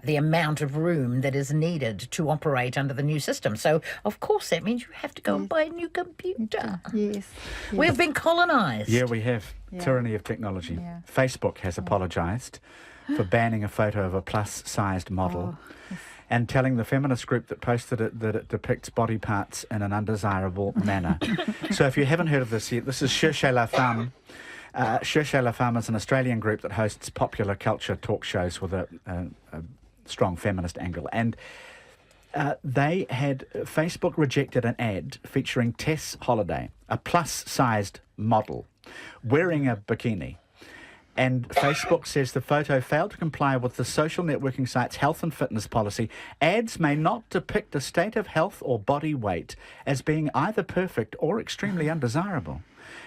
the amount of room that is needed to operate under the new system. So, of course, that means you have to go and buy a new computer. Yes. We've been colonised. Yeah, we have. Yeah. Tyranny of technology. Yeah. Facebook has apologised for banning a photo of a plus-sized model and telling the feminist group that posted it that it depicts body parts in an undesirable manner. So if you haven't heard of this yet, this is Cherchez la Femme. Cherchez la Femme is an Australian group that hosts popular culture talk shows with a strong feminist angle. And Facebook rejected an ad featuring Tess Holliday, a plus-sized model, wearing a bikini. And Facebook says the photo failed to comply with the social networking site's health and fitness policy. Ads may not depict a state of health or body weight as being either perfect or extremely undesirable.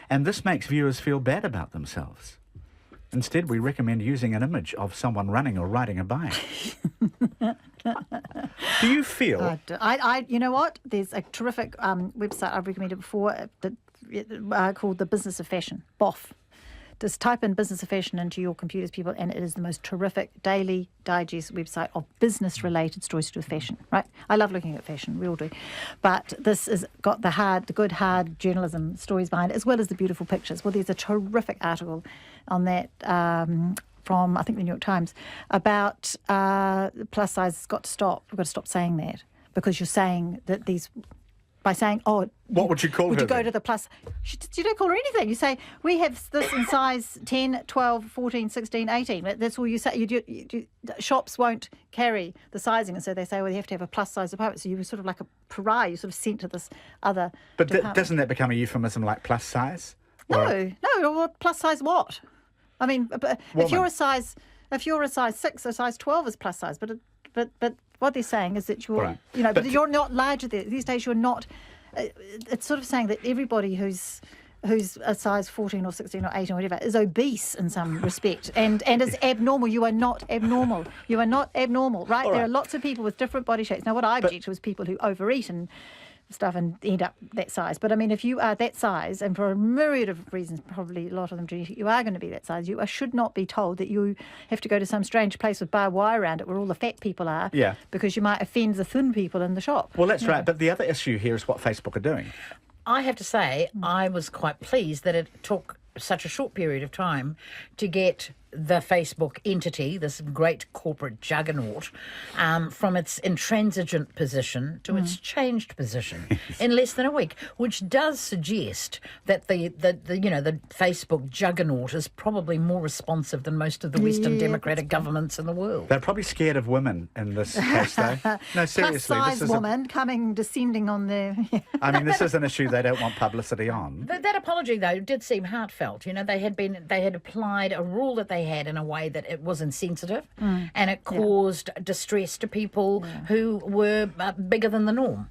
And this makes viewers feel bad about themselves. Instead, we recommend using an image of someone running or riding a bike. Do you feel... You know what? There's a terrific website I've recommended before called The Business of Fashion, BOF. Just type in Business of Fashion into your computers, people, and it is the most terrific daily digest website of business-related stories to do with fashion, right? I love looking at fashion, we all do. But this has got the good, hard journalism stories behind it, as well as the beautiful pictures. Well, there's a terrific article on that from, I think, the New York Times, about plus size has got to stop. We've got to stop saying that, because you're saying that these... By saying, what would you call her? Would you go then? to the plus? You don't call her anything. You say, we have this in size 10, 12, 14, 16, 18. That's all you say. Shops won't carry the sizing. And so they say, well, you have to have a plus size apartment. So you were sort of like a pariah. You're sort of sent to this other department. Doesn't that become a euphemism like plus size? No. Well, plus size what? I mean, if you're a size 6, a size 12 is plus size. But what they're saying is that you're, right. But you're not larger these days. You're not. It's sort of saying that everybody who's a size 14 or 16 or 18 or whatever is obese in some respect and is abnormal. You are not abnormal. You are not abnormal, right? There are lots of people with different body shapes. Now, what I object to is people who overeat and stuff and end up that size. But I mean, if you are that size, and for a myriad of reasons, probably a lot of them genetic, you are going to be that size. You should not be told that you have to go to some strange place with barbed wire around it where all the fat people are, because you might offend the thin people in the shop. Well, that's right. But the other issue here is what Facebook are doing. I have to say, I was quite pleased that it took such a short period of time to get the Facebook entity, this great corporate juggernaut, from its intransigent position to its changed position in less than a week, which does suggest that the Facebook juggernaut is probably more responsive than most of the Western democratic governments in the world. They're probably scared of women in this case, though. No, seriously, plus size woman descending on the. I mean, this is an issue they don't want publicity on. That apology, though, did seem heartfelt. They had applied a rule that they had in a way that it was insensitive and it caused distress to people who were bigger than the norm.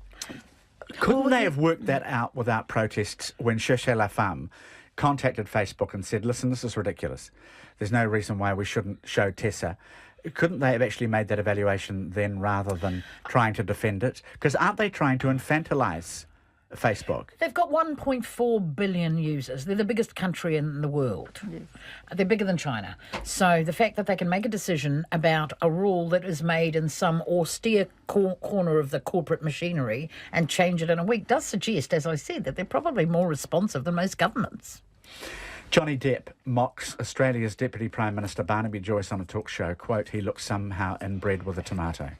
Couldn't they have worked that out without protests when Cherchez la Femme contacted Facebook and said, listen, this is ridiculous. There's no reason why we shouldn't show Tessa. Couldn't they have actually made that evaluation then rather than trying to defend it? Because aren't they trying to infantilise Facebook? They've got 1.4 billion users. They're the biggest country in the world. Yes. They're bigger than China. So the fact that they can make a decision about a rule that is made in some austere corner of the corporate machinery and change it in a week does suggest, as I said, that they're probably more responsive than most governments. Johnny Depp mocks Australia's Deputy Prime Minister Barnaby Joyce on a talk show. Quote, he looks somehow inbred with a tomato.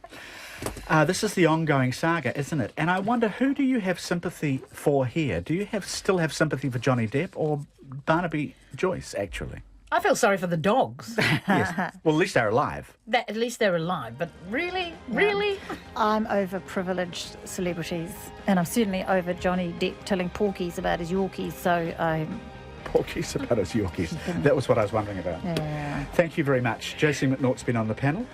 This is the ongoing saga, isn't it? And I wonder, who do you have sympathy for here? Do you still have sympathy for Johnny Depp or Barnaby Joyce, actually? I feel sorry for the dogs. Yes. Well, at least they're alive. At least they're alive. But really? Really? I'm over privileged celebrities, and I'm certainly over Johnny Depp telling porkies about his Yorkies, so I'm... Porkies about his Yorkies. That was what I was wondering about. Yeah. Thank you very much. Josie McNaught's been on the panel,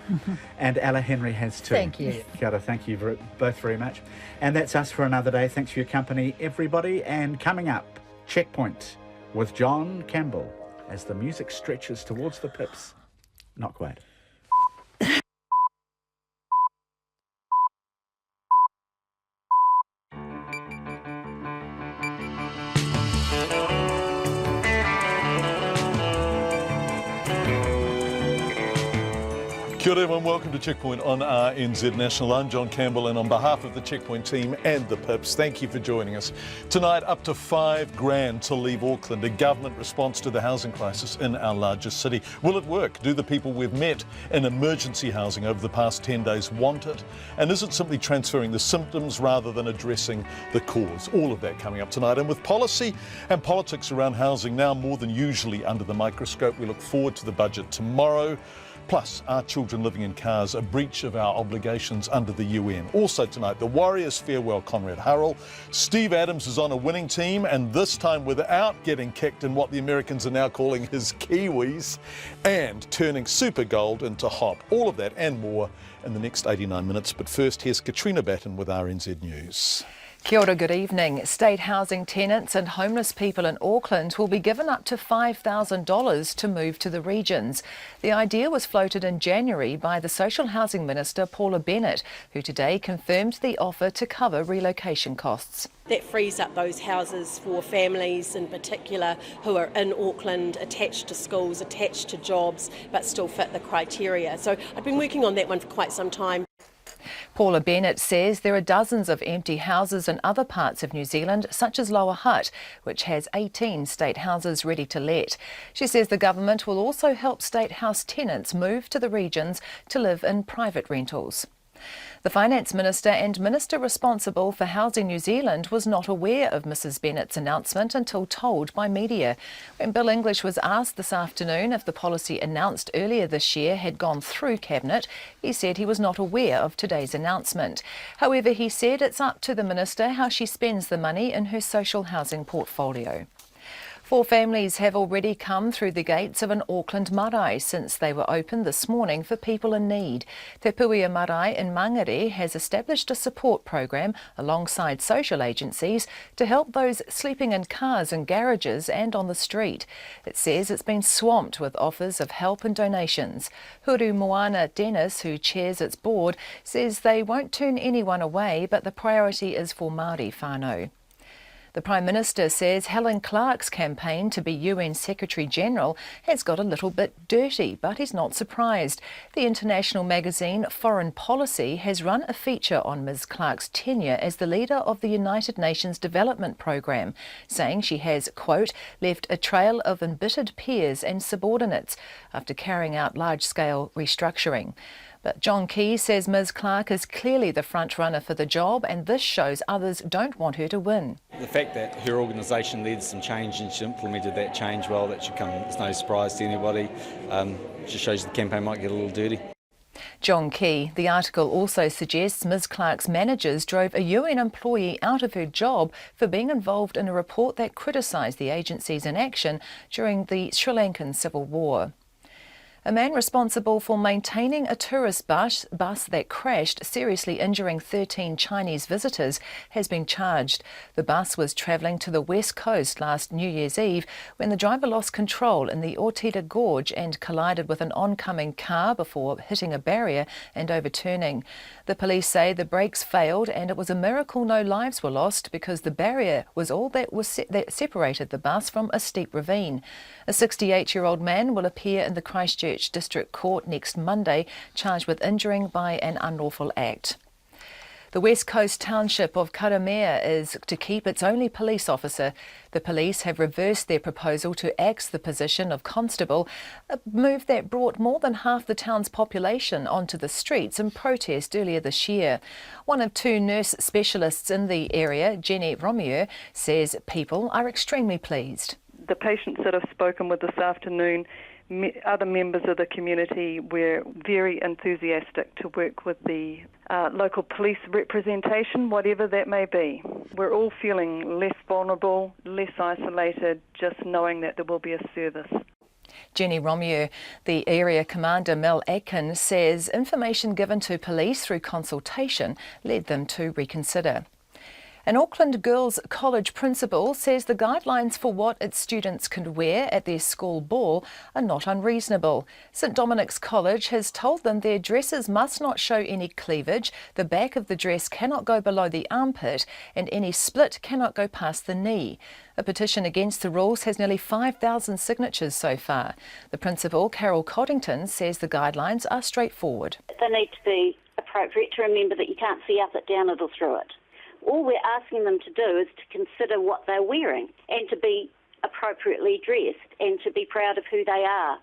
and Ella Henry has too. Thank you. Kia ora, thank you both very much. And that's us for another day. Thanks for your company, everybody. And coming up, Checkpoint with John Campbell as the music stretches towards the pips. Not quite. Kia Kia ora everyone, welcome to Checkpoint on RNZ National. I'm John Campbell, and on behalf of the Checkpoint team and the Pips, thank you for joining us. Tonight, up to $5,000 to leave Auckland, a government response to the housing crisis in our largest city. Will it work? Do the people we've met in emergency housing over the past 10 days want it? And is it simply transferring the symptoms rather than addressing the cause? All of that coming up tonight. And with policy and politics around housing now more than usually under the microscope, we look forward to the budget tomorrow. Plus, are children living in cars a breach of our obligations under the UN? Also tonight, the Warriors farewell Conrad Hurrell. Steve Adams is on a winning team, and this time without getting kicked in what the Americans are now calling his Kiwis, and turning Super Gold into Hop. All of that and more in the next 89 minutes. But first, here's Katrina Batten with RNZ News. Kia ora, good evening. State housing tenants and homeless people in Auckland will be given up to $5,000 to move to the regions. The idea was floated in January by the Social Housing Minister Paula Bennett, who today confirmed the offer to cover relocation costs. That frees up those houses for families in particular who are in Auckland, attached to schools, attached to jobs, but still fit the criteria. So I've been working on that one for quite some time. Paula Bennett says there are dozens of empty houses in other parts of New Zealand, such as Lower Hutt, which has 18 state houses ready to let. She says the government will also help state house tenants move to the regions to live in private rentals. The Finance Minister and Minister responsible for Housing New Zealand was not aware of Mrs Bennett's announcement until told by media. When Bill English was asked this afternoon if the policy announced earlier this year had gone through Cabinet, he said he was not aware of today's announcement. However, he said it's up to the Minister how she spends the money in her social housing portfolio. 4 families have already come through the gates of an Auckland marae since they were opened this morning for people in need. Te Puia Marae in Mangere has established a support program alongside social agencies to help those sleeping in cars and garages and on the street. It says it's been swamped with offers of help and donations. Huru Moana Dennis, who chairs its board, says they won't turn anyone away, but the priority is for Māori whānau. The Prime Minister says Helen Clark's campaign to be UN Secretary-General has got a little bit dirty, but he's not surprised. The international magazine Foreign Policy has run a feature on Ms Clark's tenure as the leader of the United Nations Development Programme, saying she has, quote, left a trail of embittered peers and subordinates after carrying out large-scale restructuring. But John Key says Ms Clark is clearly the front runner for the job, and this shows others don't want her to win. The fact that her organisation led some change and she implemented that change well, that should come as no surprise to anybody. Just shows the campaign might get a little dirty. John Key. The article also suggests Ms Clark's managers drove a UN employee out of her job for being involved in a report that criticised the agency's inaction during the Sri Lankan civil war. A man responsible for maintaining a tourist bus that crashed, seriously injuring 13 Chinese visitors, has been charged. The bus was travelling to the west coast last New Year's Eve when the driver lost control in the Ortida Gorge and collided with an oncoming car before hitting a barrier and overturning. The police say the brakes failed and it was a miracle no lives were lost because the barrier was all that separated the bus from a steep ravine. A 68-year-old man will appear in the Christchurch District Court next Monday, charged with injuring by an unlawful act. The West Coast township of Karamea is to keep its only police officer. The police have reversed their proposal to axe the position of constable, a move that brought more than half the town's population onto the streets in protest earlier this year. One of 2 nurse specialists in the area, Jenny Romeo, says people are extremely pleased. The patients that I've spoken with this afternoon, other members of the community, were very enthusiastic to work with the local police representation, whatever that may be. We're all feeling less vulnerable, less isolated, just knowing that there will be a service. Jenny Romeo, the area commander Mel Atkin, says information given to police through consultation led them to reconsider. An Auckland Girls College principal says the guidelines for what its students can wear at their school ball are not unreasonable. St Dominic's College has told them their dresses must not show any cleavage, the back of the dress cannot go below the armpit, and any split cannot go past the knee. A petition against the rules has nearly 5,000 signatures so far. The principal, Carol Coddington, says the guidelines are straightforward. They need to be appropriate. To remember that you can't see up it, down it or through it. All we're asking them to do is to consider what they're wearing and to be appropriately dressed and to be proud of who they are.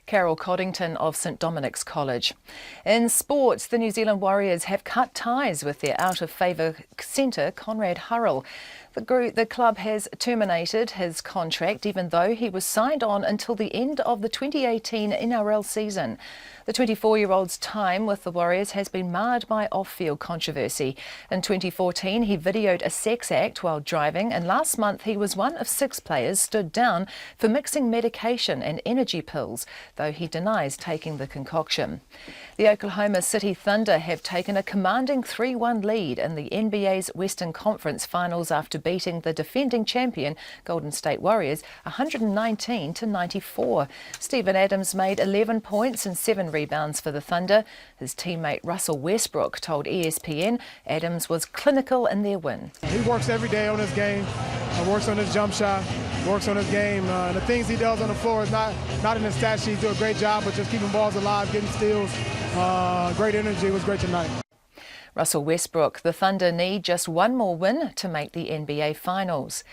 Carol Coddington of St Dominic's College. In sports, the New Zealand Warriors have cut ties with their out-of-favour centre, Conrad Hurrell. The club has terminated his contract even though he was signed on until the end of the 2018 NRL season. The 24-year-old's time with the Warriors has been marred by off-field controversy. In 2014, he videoed a sex act while driving, and last month he was one of 6 players stood down for mixing medication and energy pills, though he denies taking the concoction. The Oklahoma City Thunder have taken a commanding 3-1 lead in the NBA's Western Conference Finals after beating the defending champion Golden State Warriors 119-94. Steven Adams made 11 points and 7 rebounds for the Thunder. His teammate Russell Westbrook told ESPN Adams was clinical in their win. He works every day on his game, works on his jump shot, works on his game. The things he does on the floor is not in his stat sheet. He does a great job, but just keeping balls alive, getting steals. Great energy. It was great tonight. Russell Westbrook, the Thunder need just one more win to make the NBA Finals.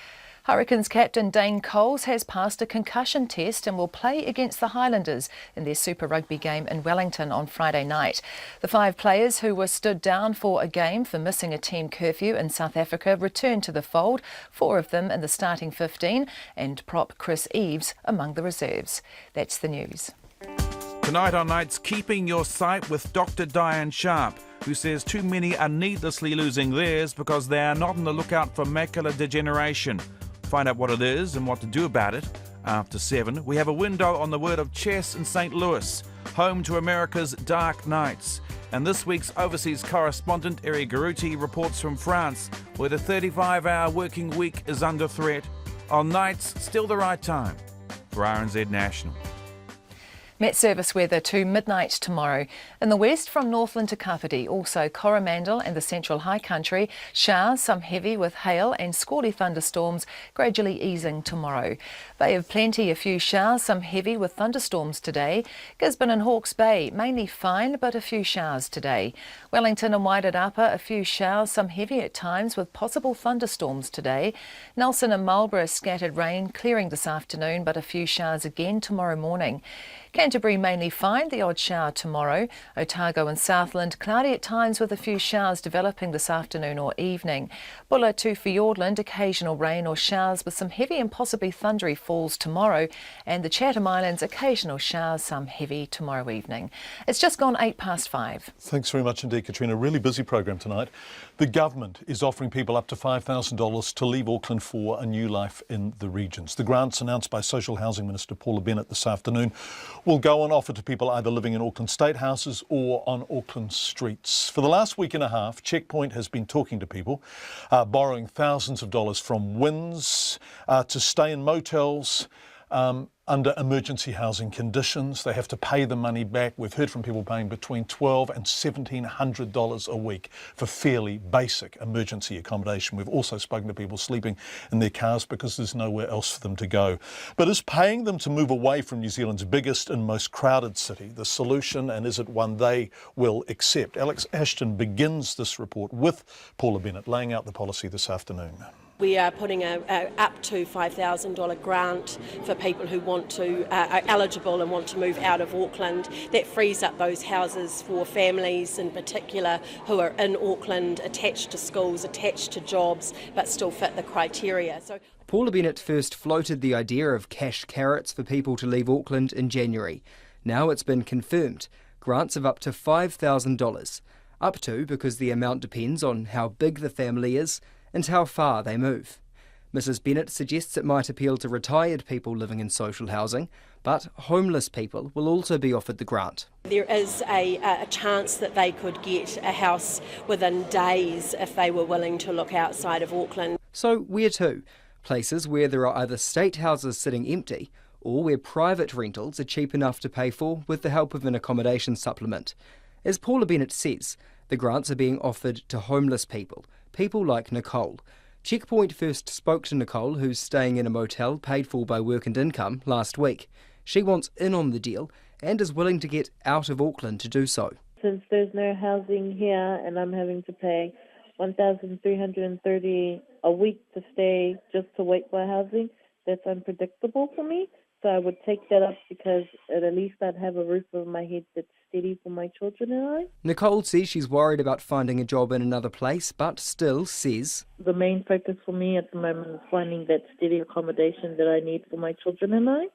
Hurricanes captain Dane Coles has passed a concussion test and will play against the Highlanders in their Super Rugby game in Wellington on Friday night. The 5 players who were stood down for a game for missing a team curfew in South Africa returned to the fold, 4 of them in the starting 15 and prop Chris Eves among the reserves. That's the news. Tonight on Night's Keeping Your Sight with Dr. Diane Sharp, who says too many are needlessly losing theirs because they are not on the lookout for macular degeneration. Find out what it is and what to do about it. After 7, we have a window on the world of chess in St. Louis, home to America's dark nights. And this week's overseas correspondent, Eri Garuti, reports from France, where the 35-hour working week is under threat. On Nights, still the right time. For RNZ National. Met service weather to midnight tomorrow. In the west from Northland to Kapiti, also Coromandel and the central high country, showers, some heavy with hail and squally thunderstorms gradually easing tomorrow. Bay of Plenty, a few showers, some heavy with thunderstorms today. Gisborne and Hawke's Bay, mainly fine but a few showers today. Wellington and Wairarapa, a few showers, some heavy at times with possible thunderstorms today. Nelson and Marlborough, scattered rain, clearing this afternoon but a few showers again tomorrow morning. Canterbury mainly fine, the odd shower tomorrow. Otago and Southland cloudy at times with a few showers developing this afternoon or evening. Bulla to Fiordland, occasional rain or showers with some heavy and possibly thundery falls tomorrow. And the Chatham Islands, occasional showers, some heavy tomorrow evening. It's just gone 5:08. Thanks very much indeed, Katrina. Really busy program tonight. The government is offering people up to $5,000 to leave Auckland for a new life in the regions. The grants announced by Social Housing Minister Paula Bennett this afternoon will go on offer to people either living in Auckland state houses or on Auckland streets. For the last week and a half, Checkpoint has been talking to people, borrowing thousands of dollars from WINS to stay in motels under emergency housing conditions. They have to pay the money back. We've heard from people paying between $1,200 and $1,700 a week for fairly basic emergency accommodation. We've also spoken to people sleeping in their cars because there's nowhere else for them to go. But is paying them to move away from New Zealand's biggest and most crowded city the solution, and is it one they will accept? Alex Ashton begins this report with Paula Bennett laying out the policy this afternoon. We are putting a up to $5,000 grant for people who want to are eligible and want to move out of Auckland. That frees up those houses for families in particular who are in Auckland, attached to schools, attached to jobs, but still fit the criteria. So Paula Bennett first floated the idea of cash carrots for people to leave Auckland in January. Now it's been confirmed. Grants of up to $5,000. Up to because the amount depends on how big the family is and how far they move. Mrs. Bennett suggests it might appeal to retired people living in social housing, But homeless people will also be offered the grant. There is a chance that they could get a house within days if they were willing to look outside of Auckland. So where to? Places where there are either state houses sitting empty or where private rentals are cheap enough to pay for with the help of an accommodation supplement. As Paula Bennett says, the grants are being offered to homeless people like Nicole. Checkpoint first spoke to Nicole, who's staying in a motel paid for by Work and Income, last week. She wants in on the deal and is willing to get out of Auckland to do so. Since there's no housing here and I'm having to pay $1,330 a week to stay just to wait for housing, that's unpredictable for me. So I would take that up because at least I'd have a roof over my head that's steady for my children and I. Nicole says she's worried about finding a job in another place, but still says the main focus for me at the moment is finding that steady accommodation that I need for my children and I.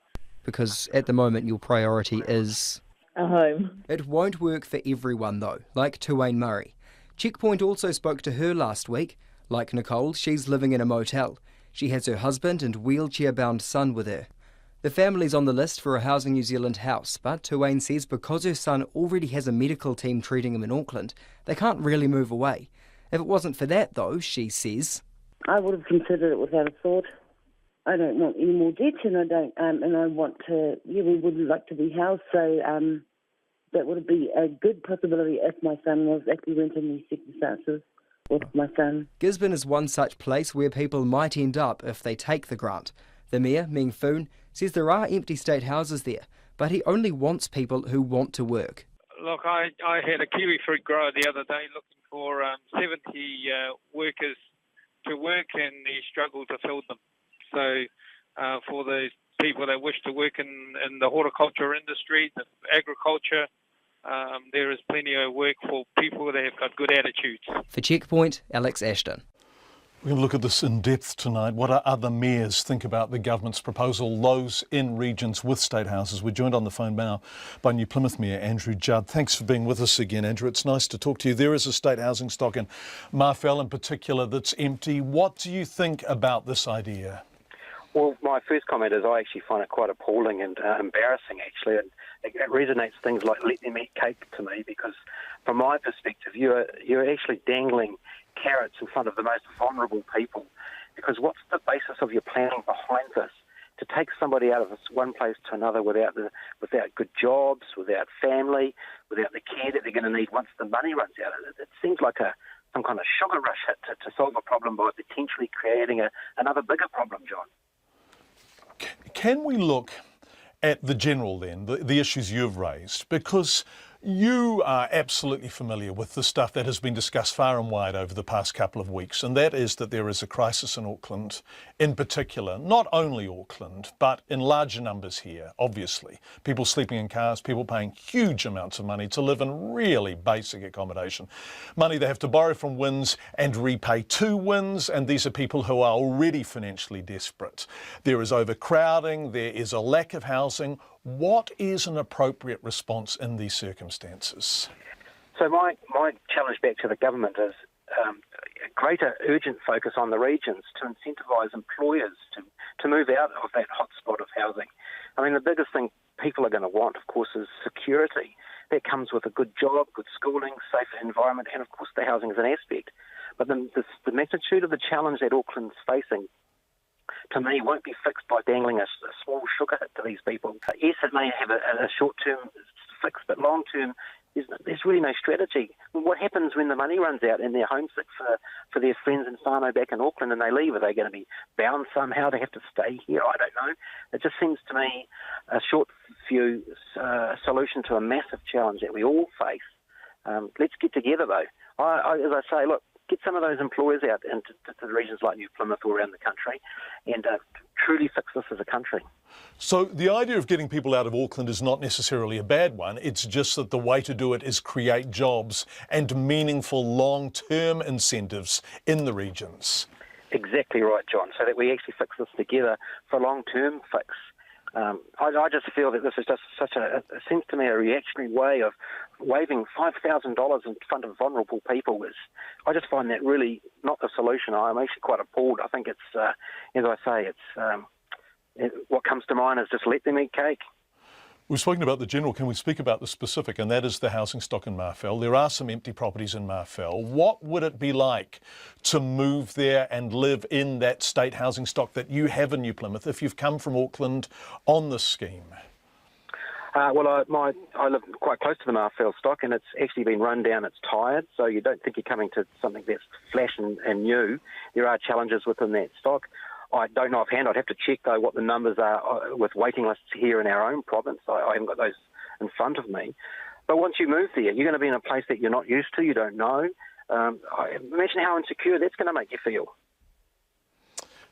Because at the moment your priority is a home. It won't work for everyone though, like Tuane Murray. Checkpoint also spoke to her last week. Like Nicole, she's living in a motel. She has her husband and wheelchair-bound son with her. The family's on the list for a Housing New Zealand house, but Tuane says because her son already has a medical team treating him in Auckland, they can't really move away. If it wasn't for that though, she says, I would have considered it without a thought. I don't want any more debt, and I want to. Yeah, we would like to be housed, so that would be a good possibility if my son was actually went in these circumstances with my son. Gisborne is one such place where people might end up if they take the grant. The mayor, Meng Foon, says there are empty state houses there, but he only wants people who want to work. Look, I had a kiwi fruit grower the other day looking for 70 workers to work, and he struggled to fill them. So for those people that wish to work in the horticulture industry, the agriculture, there is plenty of work for people that have got good attitudes. For Checkpoint, Alex Ashton. We're going to look at this in depth tonight. What do other mayors think about the government's proposal, those in regions with state houses? We're joined on the phone now by New Plymouth Mayor Andrew Judd. Thanks for being with us again, Andrew. It's nice to talk to you. There is a state housing stock in Marfell in particular that's empty. What do you think about this idea? Well, my first comment is I actually find it quite appalling and embarrassing, actually. It resonates things like let them eat cake to me, because from my perspective, you're actually dangling carrots in front of the most vulnerable people. Because what's the basis of your planning behind this? To take somebody out of this one place to another without good jobs, without family, without the care that they're going to need once the money runs out. It seems like some kind of sugar rush hit to solve a problem by potentially creating another bigger problem, John. Can we look at the general then, the issues you've raised? Because you are absolutely familiar with the stuff that has been discussed far and wide over the past couple of weeks, and that is that there is a crisis in Auckland in particular, not only Auckland, but in larger numbers here, obviously. People sleeping in cars, people paying huge amounts of money to live in really basic accommodation. Money they have to borrow from WINZ and repay to WINZ, and these are people who are already financially desperate. There is overcrowding, there is a lack of housing. What is an appropriate response in these circumstances? So my challenge back to the government is a greater urgent focus on the regions to incentivise employers to move out of that hotspot of housing. I mean, the biggest thing people are going to want, of course, is security. That comes with a good job, good schooling, safe environment, and of course the housing is an aspect. But the magnitude of the challenge that Auckland's facing, to me, won't be fixed by dangling a small sugar hit to these people. Yes, it may have a short-term fix, but long-term, there's really no strategy. What happens when the money runs out and they're homesick for their friends and whānau back in Auckland and they leave? Are they going to be bound somehow? They have to stay here? I don't know. It just seems to me a short-view solution to a massive challenge that we all face. Let's get together, though. As I say, look, get some of those employers out into the regions like New Plymouth or around the country and truly fix this as a country. So the idea of getting people out of Auckland is not necessarily a bad one. It's just that the way to do it is create jobs and meaningful long-term incentives in the regions. Exactly right, John, so that we actually fix this together for a long-term fix. I just feel that this is just it seems to me a reactionary way of waving $5,000 in front of vulnerable people. I just find that really not the solution. I'm actually quite appalled. I think it's, as I say, what comes to mind is just let them eat cake. We've spoken about the general. Can we speak about the specific? And that is the housing stock in Marfell. There are some empty properties in Marfell. What would it be like to move there and live in that state housing stock that you have in New Plymouth if you've come from Auckland on this scheme? I live quite close to the Marfell stock, and it's actually been run down, it's tired, so you don't think you're coming to something that's flash and new. There are challenges within that stock. I don't know offhand. I'd have to check, though, what the numbers are with waiting lists here in our own province. I haven't got those in front of me. But once you move there, you're going to be in a place that you're not used to, you don't know. Imagine how insecure that's going to make you feel.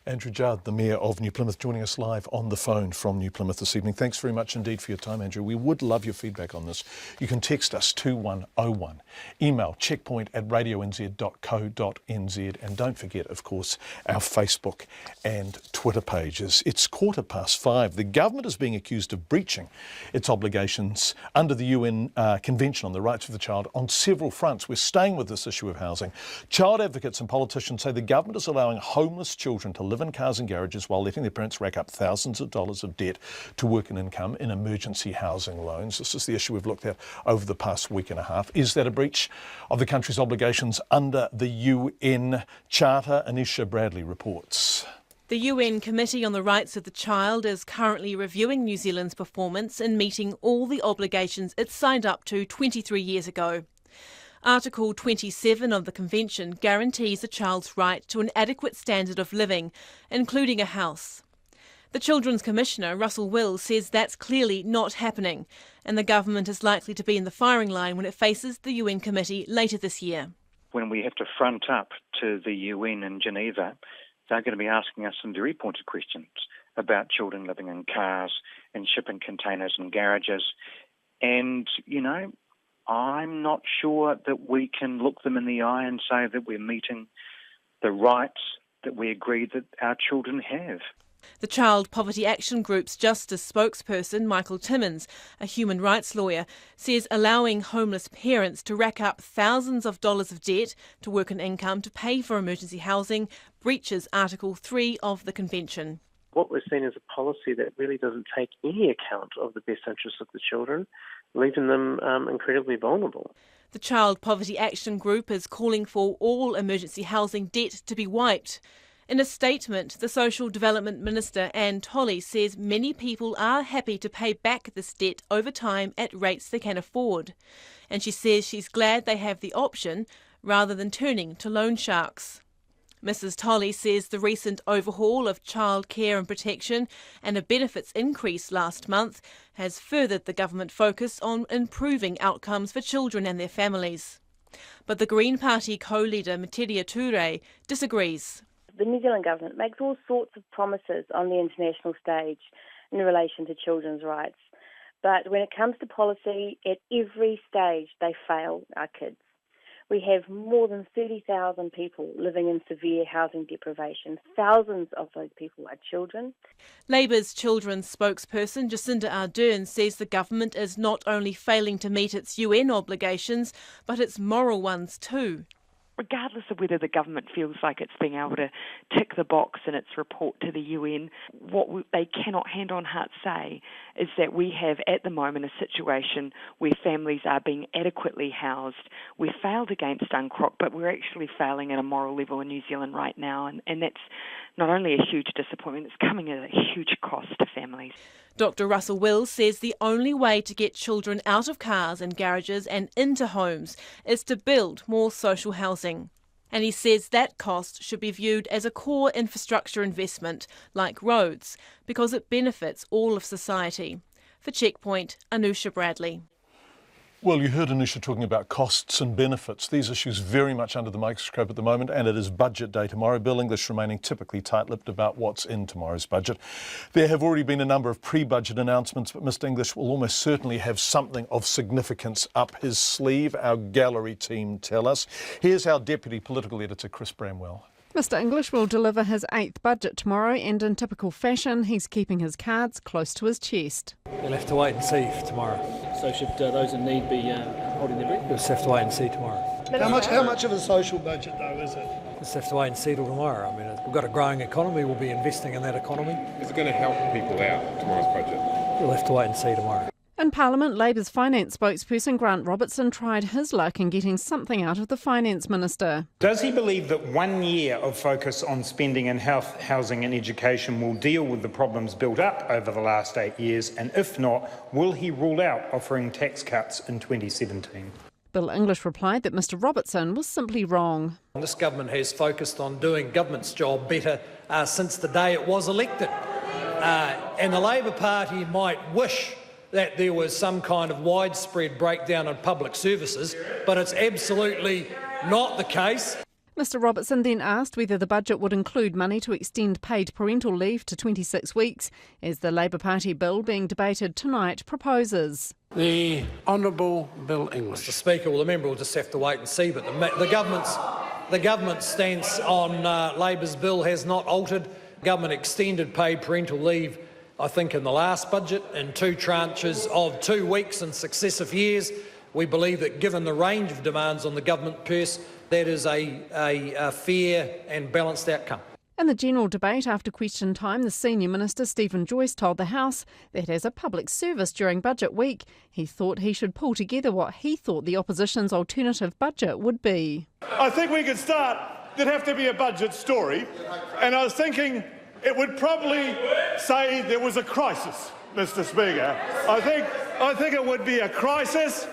Andrew Judd, the Mayor of New Plymouth, joining us live on the phone from New Plymouth this evening. Thanks very much indeed for your time, Andrew. We would love your feedback on this. You can text us 2101, email checkpoint@radionz.co.nz, and don't forget, of course, our Facebook and Twitter pages. It's 5:15. The government is being accused of breaching its obligations under the UN Convention on the Rights of the Child on several fronts. We're staying with this issue of housing. Child advocates and politicians say the government is allowing homeless children to live in cars and garages while letting their parents rack up thousands of dollars of debt to work and income in emergency housing loans. This is the issue we've looked at over the past week and a half. Is that a breach of the country's obligations under the UN Charter? Anisha Bradley reports. The UN Committee on the Rights of the Child is currently reviewing New Zealand's performance in meeting all the obligations it signed up to 23 years ago. Article 27 of the Convention guarantees a child's right to an adequate standard of living, including a house. The Children's Commissioner, Russell Wills, says that's clearly not happening, and the government is likely to be in the firing line when it faces the UN Committee later this year. When we have to front up to the UN in Geneva, they're going to be asking us some very pointed questions about children living in cars and shipping containers and garages. And, I'm not sure that we can look them in the eye and say that we're meeting the rights that we agree that our children have. The Child Poverty Action Group's Justice spokesperson, Michael Timmins, a human rights lawyer, says allowing homeless parents to rack up thousands of dollars of debt to work an income to pay for emergency housing breaches Article 3 of the Convention. What we're seeing is a policy that really doesn't take any account of the best interests of the children, leaving them incredibly vulnerable. The Child Poverty Action Group is calling for all emergency housing debt to be wiped. In a statement, the Social Development Minister, Anne Tolley, says many people are happy to pay back this debt over time at rates they can afford. And she says she's glad they have the option rather than turning to loan sharks. Mrs Tolley says the recent overhaul of child care and protection and a benefits increase last month has furthered the government focus on improving outcomes for children and their families. But the Green Party co-leader Materia Ture disagrees. The New Zealand government makes all sorts of promises on the international stage in relation to children's rights. But when it comes to policy, at every stage they fail our kids. We have more than 30,000 people living in severe housing deprivation. Thousands of those people are children. Labour's children's spokesperson Jacinda Ardern says the government is not only failing to meet its UN obligations, but its moral ones too. Regardless of whether the government feels like it's being able to tick the box in its report to the UN, what they cannot hand on heart say is that we have at the moment a situation where families are being adequately housed. We failed against UNCROC, but we're actually failing at a moral level in New Zealand right now, and that's not only a huge disappointment, it's coming at a huge cost to families. Dr Russell Wills says the only way to get children out of cars and garages and into homes is to build more social housing. And he says that cost should be viewed as a core infrastructure investment, like roads, because it benefits all of society. For Checkpoint, Anusha Bradley. Well, you heard Anisha talking about costs and benefits. These issues very much under the microscope at the moment, and it is budget day tomorrow. Bill English remaining typically tight-lipped about what's in tomorrow's budget. There have already been a number of pre-budget announcements, but Mr English will almost certainly have something of significance up his sleeve, our gallery team tell us. Here's our Deputy Political Editor, Chris Bramwell. Mr English will deliver his 8th budget tomorrow, and in typical fashion, he's keeping his cards close to his chest. You'll have to wait and see for tomorrow. So should those in need be holding their breath? You'll just have to wait and see tomorrow. How much of a social budget, though, is it? Just have to wait and see till tomorrow. I mean, we've got a growing economy. We'll be investing in that economy. Is it going to help people out, tomorrow's budget? You'll have to wait and see tomorrow. In Parliament, Labour's finance spokesperson Grant Robertson tried his luck in getting something out of the Finance Minister. Does he believe that 1 year of focus on spending in health, housing and education will deal with the problems built up over the last 8 years? And if not, will he rule out offering tax cuts in 2017? Bill English replied that Mr Robertson was simply wrong. This government has focused on doing government's job better since the day it was elected. And the Labor Party might wish that there was some kind of widespread breakdown in public services, but it's absolutely not the case. Mr Robertson then asked whether the budget would include money to extend paid parental leave to 26 weeks, as the Labor Party bill being debated tonight proposes. The Honourable Bill English. Mr Speaker, well, the member will just have to wait and see, but the government's stance on Labor's bill has not altered. Government extended paid parental leave, I think, in the last budget in 2 tranches of 2 weeks in successive years. We believe that given the range of demands on the government purse, that is a fair and balanced outcome. In the general debate after question time, the Senior Minister Stephen Joyce told the House that as a public service during budget week, he thought he should pull together what he thought the opposition's alternative budget would be. I think we could start, there'd have to be a budget story, and I was thinking it would probably say there was a crisis, Mr Speaker. I think it would be a crisis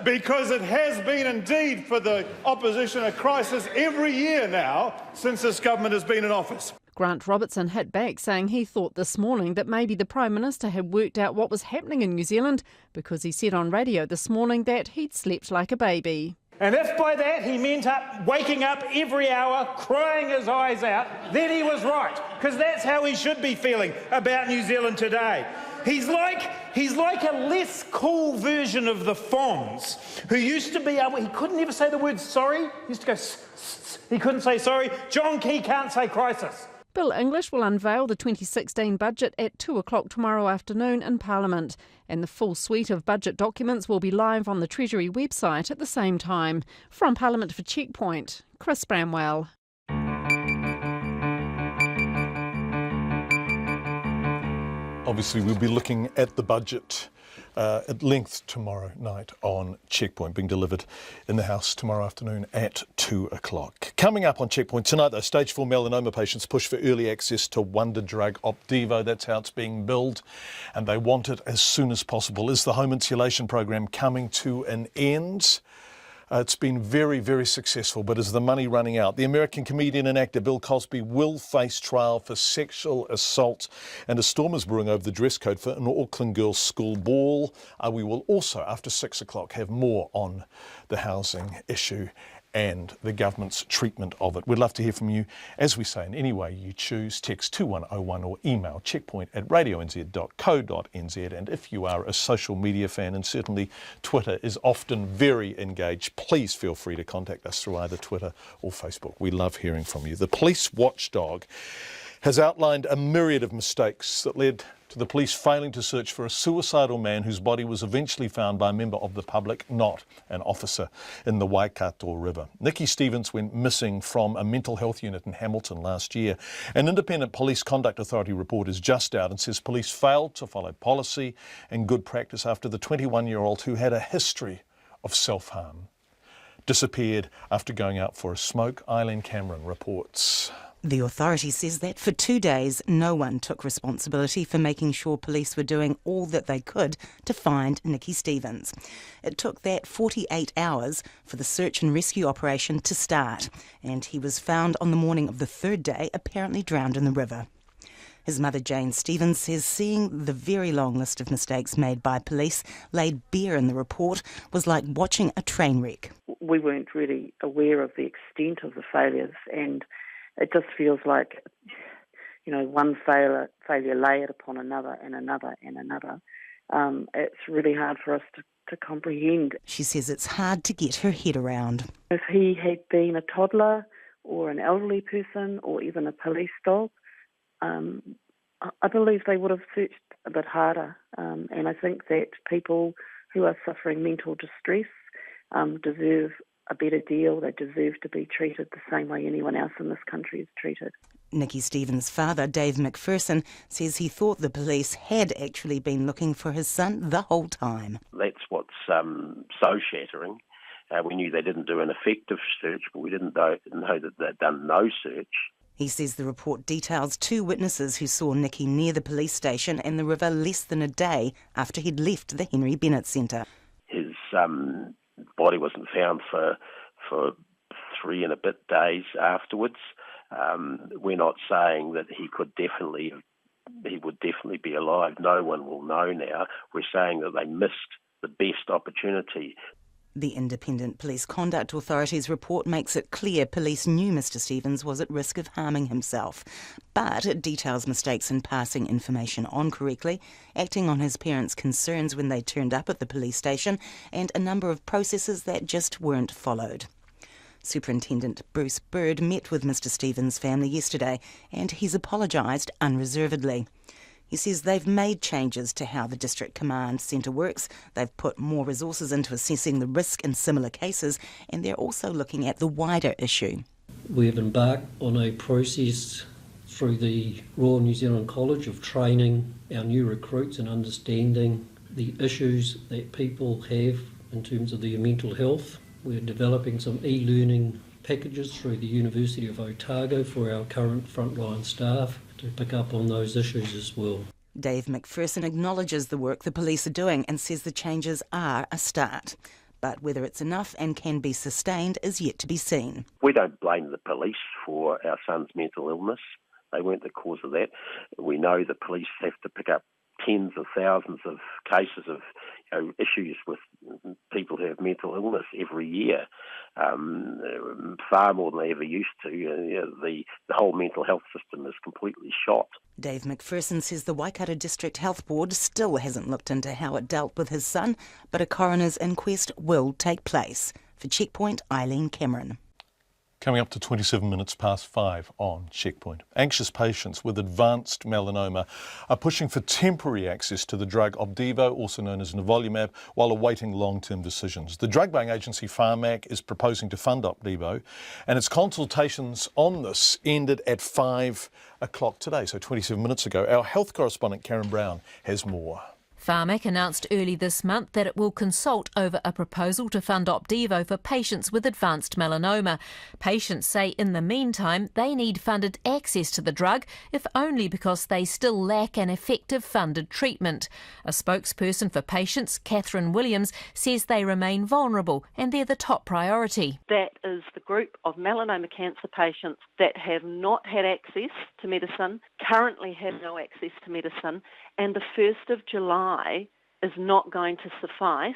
because it has been indeed for the opposition a crisis every year now since this government has been in office. Grant Robertson hit back, saying he thought this morning that maybe the Prime Minister had worked out what was happening in New Zealand because he said on radio this morning that he'd slept like a baby. And if by that he meant waking up every hour, crying his eyes out, then he was right, because that's how he should be feeling about New Zealand today. He's like a less cool version of the Fonz, who used to be able, he couldn't ever say the word sorry. He used to go, he couldn't say sorry. John Key can't say crisis. Bill English will unveil the 2016 budget at 2 o'clock tomorrow afternoon in Parliament, and the full suite of budget documents will be live on the Treasury website at the same time. From Parliament for Checkpoint, Chris Bramwell. Obviously, we'll be looking at the budget at length tomorrow night on Checkpoint, being delivered in the House tomorrow afternoon at 2 o'clock. Coming up on Checkpoint tonight, though, stage 4 melanoma patients push for early access to wonder drug Opdivo. That's how it's being billed, and they want it as soon as possible. Is the home insulation program coming to an end? It's been very, very successful, but is the money running out? The American comedian and actor Bill Cosby will face trial for sexual assault, and a storm is brewing over the dress code for an Auckland girls' school ball. We will also, after 6 o'clock, have more on the housing issue and the government's treatment of it. We'd love to hear from you, as we say, in any way you choose. Text 2101 or email checkpoint@radionz.co.nz. And if you are a social media fan, and certainly Twitter is often very engaged, please feel free to contact us through either Twitter or Facebook. We love hearing from you. The police watchdog has outlined a myriad of mistakes that led to the police failing to search for a suicidal man whose body was eventually found by a member of the public, not an officer, in the Waikato River. Nicky Stevens went missing from a mental health unit in Hamilton last year. An independent Police Conduct Authority report is just out and says police failed to follow policy and good practice after the 21-year-old, who had a history of self-harm, disappeared after going out for a smoke. Eileen Cameron reports. The authority says that for 2 days, no one took responsibility for making sure police were doing all that they could to find Nicky Stevens. It took that 48 hours for the search and rescue operation to start, and he was found on the morning of the 3rd day, apparently drowned in the river. His mother, Jane Stevens, says seeing the very long list of mistakes made by police laid bare in the report was like watching a train wreck. We weren't really aware of the extent of the failures, and it just feels like, one failure layered upon another and another and another. It's really hard for us to comprehend. She says it's hard to get her head around. If he had been a toddler or an elderly person or even a police dog, I believe they would have searched a bit harder. And I think that people who are suffering mental distress deserve a better deal. They deserve to be treated the same way anyone else in this country is treated. Nikki Stevens' father, Dave McPherson, says he thought the police had actually been looking for his son the whole time. That's what's so shattering. We knew they didn't do an effective search, but we didn't know that they'd done no search. He says the report details 2 witnesses who saw Nicky near the police station and the river less than a day after he'd left the Henry Bennett Centre. His body wasn't found for 3 and a bit days afterwards. We're not saying that he would definitely be alive. No one will know now. We're saying that they missed the best opportunity. The Independent Police Conduct Authority's report makes it clear police knew Mr Stevens was at risk of harming himself, but it details mistakes in passing information on correctly, acting on his parents' concerns when they turned up at the police station, and a number of processes that just weren't followed. Superintendent Bruce Bird met with Mr Stevens' family yesterday, and he's apologised unreservedly. He says they've made changes to how the District Command Centre works, they've put more resources into assessing the risk in similar cases, and they're also looking at the wider issue. We have embarked on a process through the Royal New Zealand College of training our new recruits and understanding the issues that people have in terms of their mental health. We're developing some e-learning packages through the University of Otago for our current frontline staff to pick up on those issues as well. Dave McPherson acknowledges the work the police are doing and says the changes are a start. But whether it's enough and can be sustained is yet to be seen. We don't blame the police for our son's mental illness. They weren't the cause of that. We know the police have to pick up tens of thousands of cases of issues with people who have mental illness every year, far more than they ever used to. The whole mental health system is completely shot. Dave McPherson says the Waikato District Health Board still hasn't looked into how it dealt with his son, but a coroner's inquest will take place. For Checkpoint, Eileen Cameron. Coming up to 27 minutes past 5 on Checkpoint. Anxious patients with advanced melanoma are pushing for temporary access to the drug Opdivo, also known as nivolumab, while awaiting long-term decisions. The drug buying agency Pharmac is proposing to fund Opdivo, and its consultations on this ended at 5 o'clock today, so 27 minutes ago. Our health correspondent Karen Brown has more. Pharmac announced early this month that it will consult over a proposal to fund Opdivo for patients with advanced melanoma. Patients say in the meantime they need funded access to the drug, if only because they still lack an effective funded treatment. A spokesperson for patients, Catherine Williams, says they remain vulnerable and they're the top priority. That is the group of melanoma cancer patients that have not had access to medicine, currently have no access to medicine, and the 1st of July is not going to suffice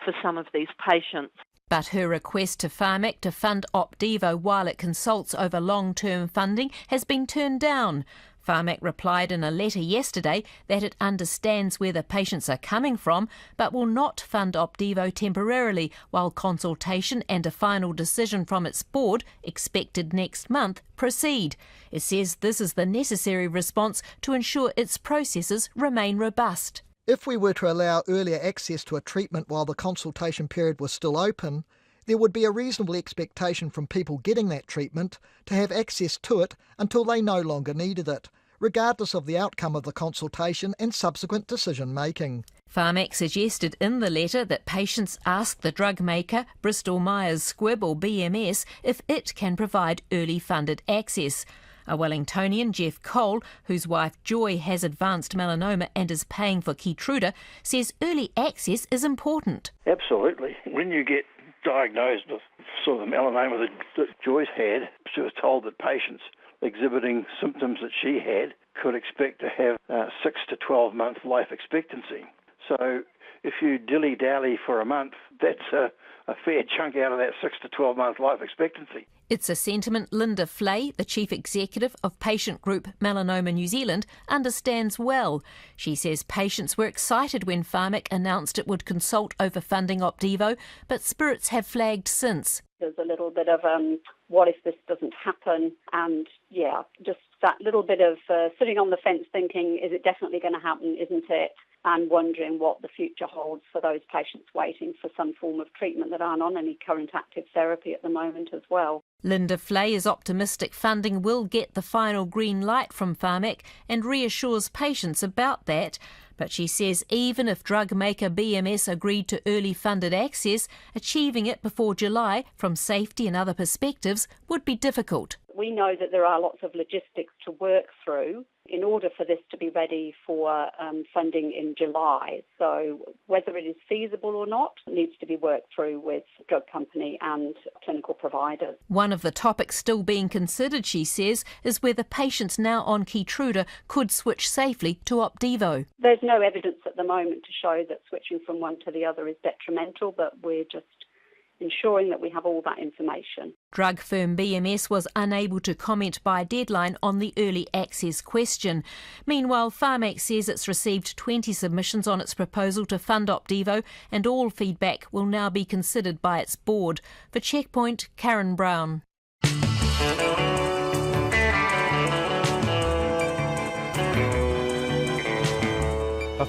for some of these patients. But her request to Pharmac to fund Opdivo while it consults over long-term funding has been turned down. Pharmac replied in a letter yesterday that it understands where the patients are coming from, but will not fund Opdivo temporarily while consultation and a final decision from its board, expected next month, proceed. It says this is the necessary response to ensure its processes remain robust. If we were to allow earlier access to a treatment while the consultation period was still open, there would be a reasonable expectation from people getting that treatment to have access to it until they no longer needed it, regardless of the outcome of the consultation and subsequent decision-making. Pharmac suggested in the letter that patients ask the drug maker, Bristol Myers Squibb or BMS, if it can provide early funded access. A Wellingtonian, Jeff Cole, whose wife Joy has advanced melanoma and is paying for Keytruda, says early access is important. Absolutely. When you get diagnosed with sort of the melanoma that Joyce had, she was told that patients exhibiting symptoms that she had could expect to have 6 to 12 month life expectancy. So if you dilly-dally for a month, that's a fair chunk out of that 6 to 12 month life expectancy. It's a sentiment Linda Flay, the chief executive of patient group Melanoma New Zealand, understands well. She says patients were excited when Pharmac announced it would consult over funding Opdivo, but spirits have flagged since. There's a little bit of what if this doesn't happen, and just that little bit of sitting on the fence thinking, is it definitely going to happen, isn't it? and wondering what the future holds for those patients waiting for some form of treatment that aren't on any current active therapy at the moment as well. Linda Flay is optimistic funding will get the final green light from Pharmac and reassures patients about that. But she says even if drug maker BMS agreed to early funded access, achieving it before July from safety and other perspectives would be difficult. We know that there are lots of logistics to work through in order for this to be ready for funding in July. So whether it is feasible or not needs to be worked through with the drug company and clinical providers. One of the topics still being considered, she says, is whether patients now on Keytruda could switch safely to Opdivo. There's no evidence at the moment to show that switching from one to the other is detrimental, but we're just ensuring that we have all that information. Drug firm BMS was unable to comment by deadline on the early access question. Meanwhile, Pharmac says it's received 20 submissions on its proposal to fund Opdivo, and all feedback will now be considered by its board. For Checkpoint, Karen Brown.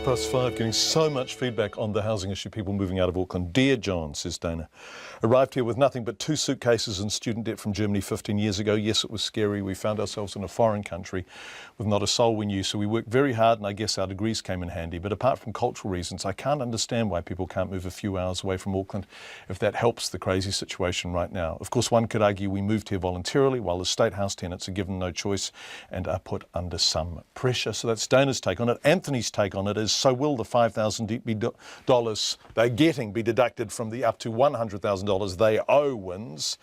5:30, getting so much feedback on the housing issue, people moving out of Auckland. Dear John, says Dana, arrived here with nothing but 2 suitcases and student debt from Germany 15 years ago. Yes, it was scary. We found ourselves in a foreign country with not a soul we knew, so we worked very hard and I guess our degrees came in handy. But apart from cultural reasons, I can't understand why people can't move a few hours away from Auckland if that helps the crazy situation right now. Of course, one could argue we moved here voluntarily while the state house tenants are given no choice and are put under some pressure. So that's Dana's take on it. Anthony's take on it is, so will the $5,000 they're getting be deducted from the up to $100,000 they owe wins?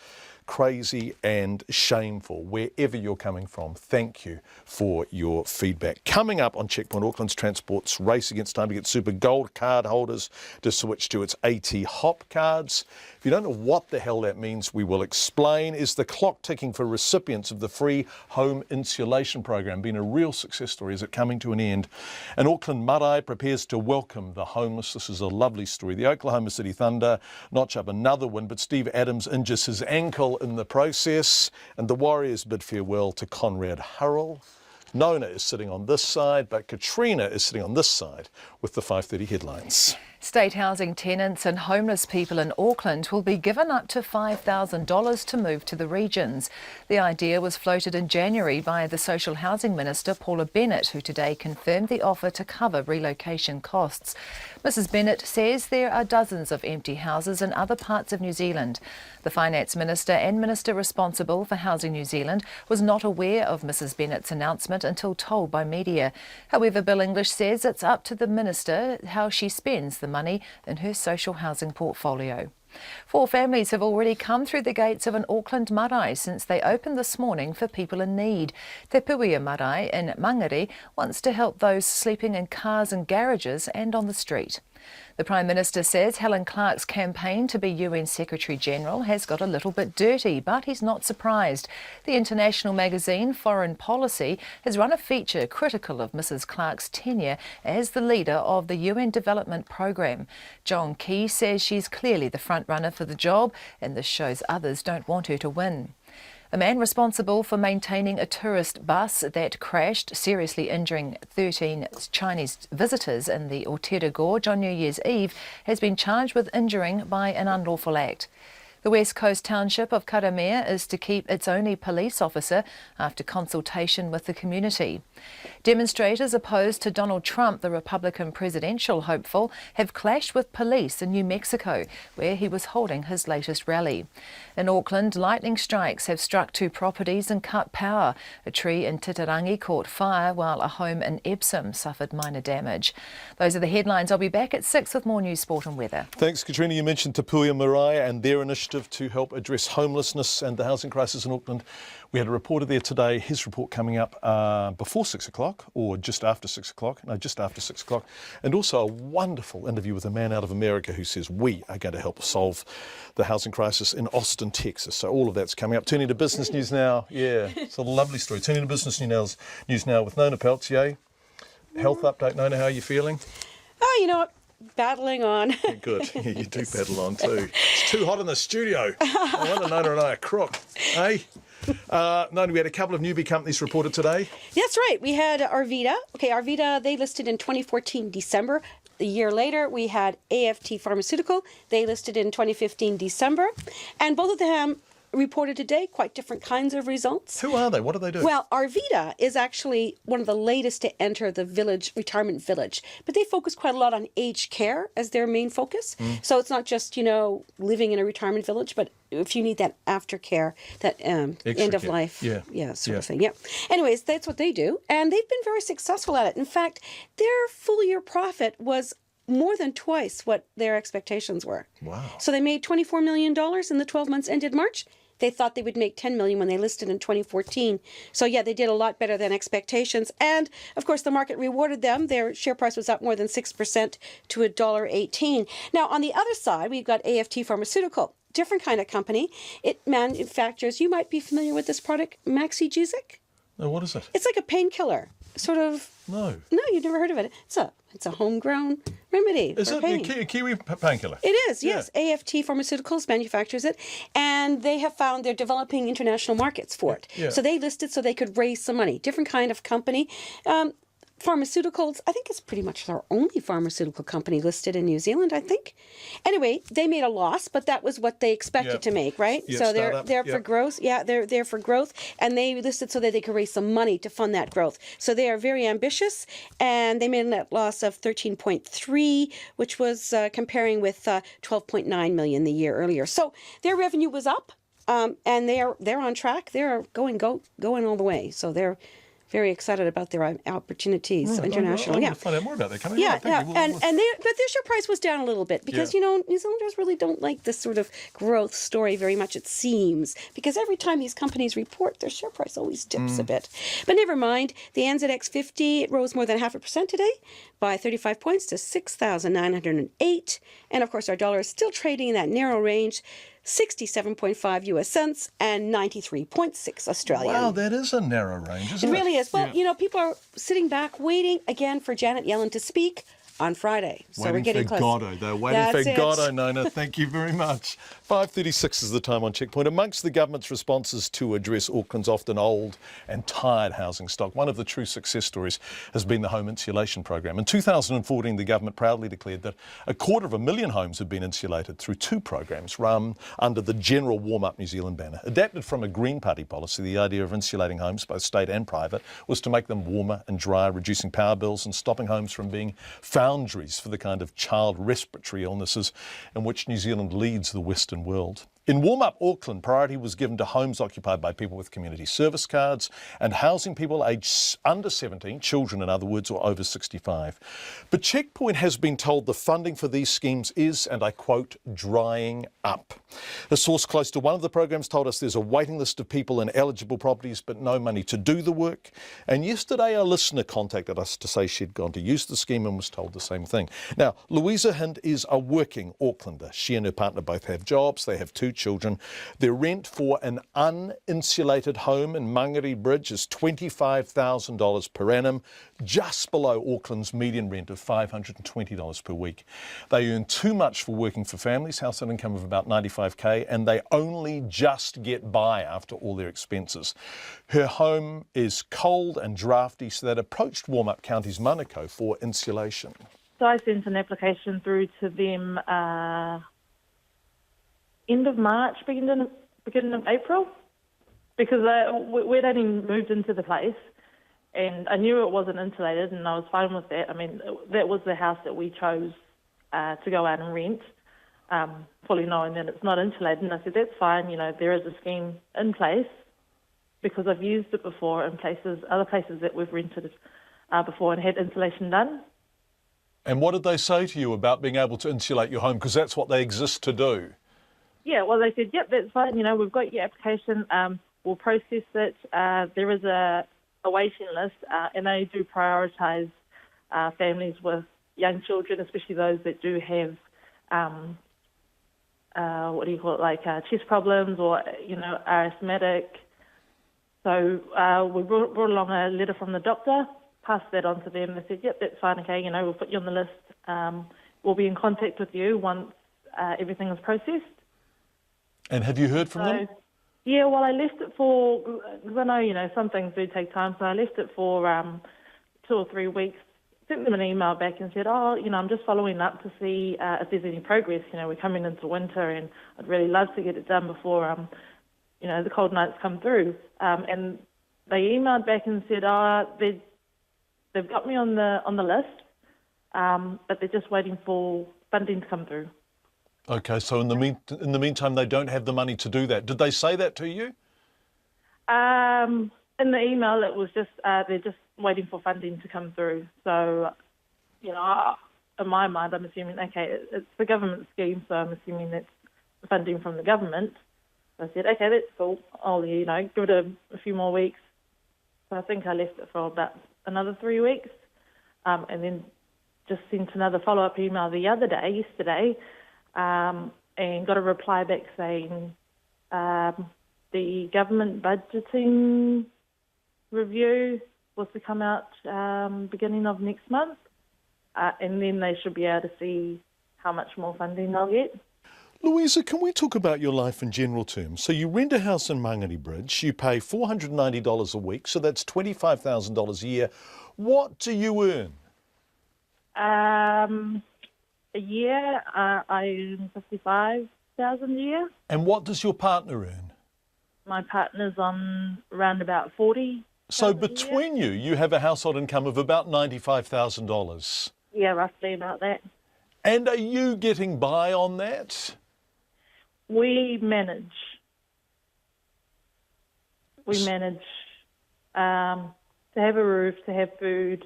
Crazy and shameful. Wherever you're coming from, thank you for your feedback. Coming up on Checkpoint, Auckland's Transport's race against time to get Super Gold card holders to switch to its AT Hop cards. If you don't know what the hell that means, we will explain. Is the clock ticking for recipients of the free home insulation program? Been a real success story. Is it coming to an end? And Auckland Marae prepares to welcome the homeless. This is a lovely story. The Oklahoma City Thunder notch up another win, but Steve Adams injures his ankle in the process, and the Warriors bid farewell to Conrad Hurrell. Nona is sitting on this side, but Katrina is sitting on this side with the 5:30 headlines. State housing tenants and homeless people in Auckland will be given up to $5,000 to move to the regions. The idea was floated in January by the Social Housing Minister Paula Bennett, who today confirmed the offer to cover relocation costs. Mrs Bennett says there are dozens of empty houses in other parts of New Zealand. The Finance Minister and Minister responsible for Housing New Zealand was not aware of Mrs Bennett's announcement until told by media. However, Bill English says it's up to the Minister how she spends the money in her social housing portfolio. 4 families have already come through the gates of an Auckland marae since they opened this morning for people in need. Te Puia Marae in Mangere wants to help those sleeping in cars and garages and on the street. The Prime Minister says Helen Clark's campaign to be UN Secretary-General has got a little bit dirty, but he's not surprised. The international magazine Foreign Policy has run a feature critical of Mrs Clark's tenure as the leader of the UN Development Programme. John Key says she's clearly the front-runner for the job, and this shows others don't want her to win. A man responsible for maintaining a tourist bus that crashed, seriously injuring 13 Chinese visitors in the Aotearoa Gorge on New Year's Eve, has been charged with injuring by an unlawful act. The West Coast township of Karamea is to keep its only police officer after consultation with the community. Demonstrators opposed to Donald Trump, the Republican presidential hopeful, have clashed with police in New Mexico, where he was holding his latest rally. In Auckland, lightning strikes have struck 2 properties and cut power. A tree in Titirangi caught fire, while a home in Epsom suffered minor damage. Those are the headlines. I'll be back at 6 with more news, sport and weather. Thanks, Katrina. You mentioned Te Puia Marae and their initiative to help address homelessness and the housing crisis in Auckland. We had a reporter there today, his report coming up before 6 o'clock or just after 6 o'clock. No, just after 6 o'clock. And also a wonderful interview with a man out of America who says we are going to help solve the housing crisis in Austin, Texas. So all of that's coming up. Turning to business news now. Yeah, it's a lovely story. Turning to business news now with Nona Peltier. Health update. Nona, how are you feeling? Oh, you know what? Battling on. Yeah, good. Yeah, you do battle on too. It's too hot in the studio. I wonder Nona and I are crook, eh? No, we had a couple of newbie companies reported today. That's right. We had Arvida. Okay, Arvida, they listed in 2014 December. A year later, we had AFT Pharmaceutical. They listed in 2015 December. And both of them reported today quite different kinds of results. Who are they? What do they do? Well, Arvida is actually one of the latest to enter the retirement village, but they focus quite a lot on aged care as their main focus. So it's not just, living in a retirement village, but if you need that aftercare, that end of life, sort of thing. Yeah. Anyways, that's what they do, and they've been very successful at it. In fact, their full year profit was more than twice what their expectations were. Wow. So they made $24 million in the 12 months ended March. They thought they would make $10 million when they listed in 2014. So yeah, they did a lot better than expectations. And of course, the market rewarded them. Their share price was up more than 6% to $1.18. Now, on the other side, we've got AFT Pharmaceutical. Different kind of company. It manufactures, you might be familiar with this product, Maxigesic. No, what is it? It's like a painkiller, sort of. No. No, you've never heard of it. It's a homegrown remedy. Is for it pain. a Kiwi painkiller? It is, yes. AFT Pharmaceuticals manufactures it, and they have found they're developing international markets for it. Yeah. So they listed so they could raise some money. Different kind of company. Pharmaceuticals, I think it's pretty much their only pharmaceutical company listed in New Zealand, I think. Anyway, they made a loss, but that was what they expected to make, right? Yeah, so startup. they're for growth. Yeah, they're there for growth, and they listed so that they could raise some money to fund that growth. So they are very ambitious, and they made a net loss of 13.3, which was comparing with 12.9 million the year earlier. So their revenue was up, and they're on track. They're going all the way. So they're very excited about their opportunities internationally. I want to find out more about that. Coming but their share price was down a little bit because New Zealanders really don't like this sort of growth story very much. It seems because every time these companies report, their share price always dips a bit. But never mind. The NZX 50 it rose more than 0.5% today, by 35 points to 6,908, and of course our dollar is still trading in that narrow range. 67.5 US cents and 93.6 Australian. Wow, that is a narrow range, isn't it? It really is. Well, people are sitting back waiting again for Janet Yellen to speak on Friday. So we're getting close. Goddo. They're waiting for Goddo, Nona. Thank you very much. 5:36 is the time on Checkpoint. Amongst the government's responses to address Auckland's often old and tired housing stock, one of the true success stories has been the home insulation program. In 2014, the government proudly declared that 250,000 homes had been insulated through two programs run under the General Warm Up New Zealand banner. Adapted from a Green Party policy, the idea of insulating homes, both state and private, was to make them warmer and drier, reducing power bills and stopping homes from being foundries for the kind of child respiratory illnesses in which New Zealand leads the Western world. In Warm Up Auckland, priority was given to homes occupied by people with community service cards and housing people aged under 17, children in other words, or over 65. But Checkpoint has been told the funding for these schemes is, and I quote, drying up. A source close to one of the programs told us there's a waiting list of people in eligible properties but no money to do the work. And yesterday a listener contacted us to say she'd gone to use the scheme and was told the same thing. Now, Louisa Hind is a working Aucklander. She and her partner both have jobs. They have two children. Their rent for an uninsulated home in Mangere Bridge is $25,000 per annum, just below Auckland's median rent of $520 per week. They earn too much for working for families, household income of about $95,000, and they only just get by after all their expenses. Her home is cold and drafty, so that approached Warm Up County's Manukau for insulation. So I sent an application through to them end of March, beginning of April, because we'd only moved into the place and I knew it wasn't insulated and I was fine with that. I mean, that was the house that we chose to go out and rent, fully knowing that it's not insulated. And I said, that's fine, there is a scheme in place because I've used it before in other places that we've rented before and had insulation done. And what did they say to you about being able to insulate your home? Because that's what they exist to do. Yeah, well, they said, yep, that's fine. We've got your application. We'll process it. There is a waiting list, and they do prioritise families with young children, especially those that do have, chest problems or, are asthmatic. So we brought along a letter from the doctor, passed that on to them. They said, yep, that's fine, okay, we'll put you on the list. We'll be in contact with you once everything is processed. And have you heard from them? Yeah, well, I left it for, because I know, some things do take time, so I left it for 2 or 3 weeks. Sent them an email back and said, I'm just following up to see if there's any progress. We're coming into winter and I'd really love to get it done before, the cold nights come through. And they emailed back and said, they've got me on the list, but they're just waiting for funding to come through. Okay, so in the meantime, they don't have the money to do that. Did they say that to you? In the email, it was just they're just waiting for funding to come through. So, in my mind, I'm assuming, okay, it's the government scheme, so I'm assuming that's funding from the government. So I said, okay, that's cool. I'll, give it a few more weeks. So I think I left it for about another 3 weeks, and then just sent another follow-up email yesterday, and got a reply back saying the government budgeting review was to come out beginning of next month, and then they should be able to see how much more funding they'll get. Louisa, can we talk about your life in general terms? So you rent a house in Mangere Bridge, you pay $490 a week, so that's $25,000 a year. What do you earn? A year, I earn $55,000 a year. And what does your partner earn? My partner's on around about $40,000. So between you have a household income of about $95,000. Yeah, roughly about that. And are you getting by on that? We manage. To have a roof, to have food,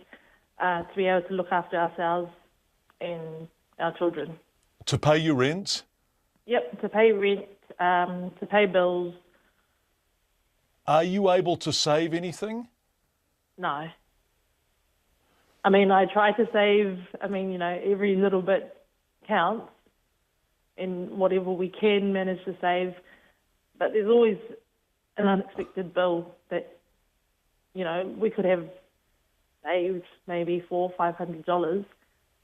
to be able to look after ourselves and our children. To pay your rent? Yep, to pay rent, to pay bills. Are you able to save anything? No. I try to save, every little bit counts, and whatever we can manage to save, but there's always an unexpected bill that, we could have saved maybe $400 or $500,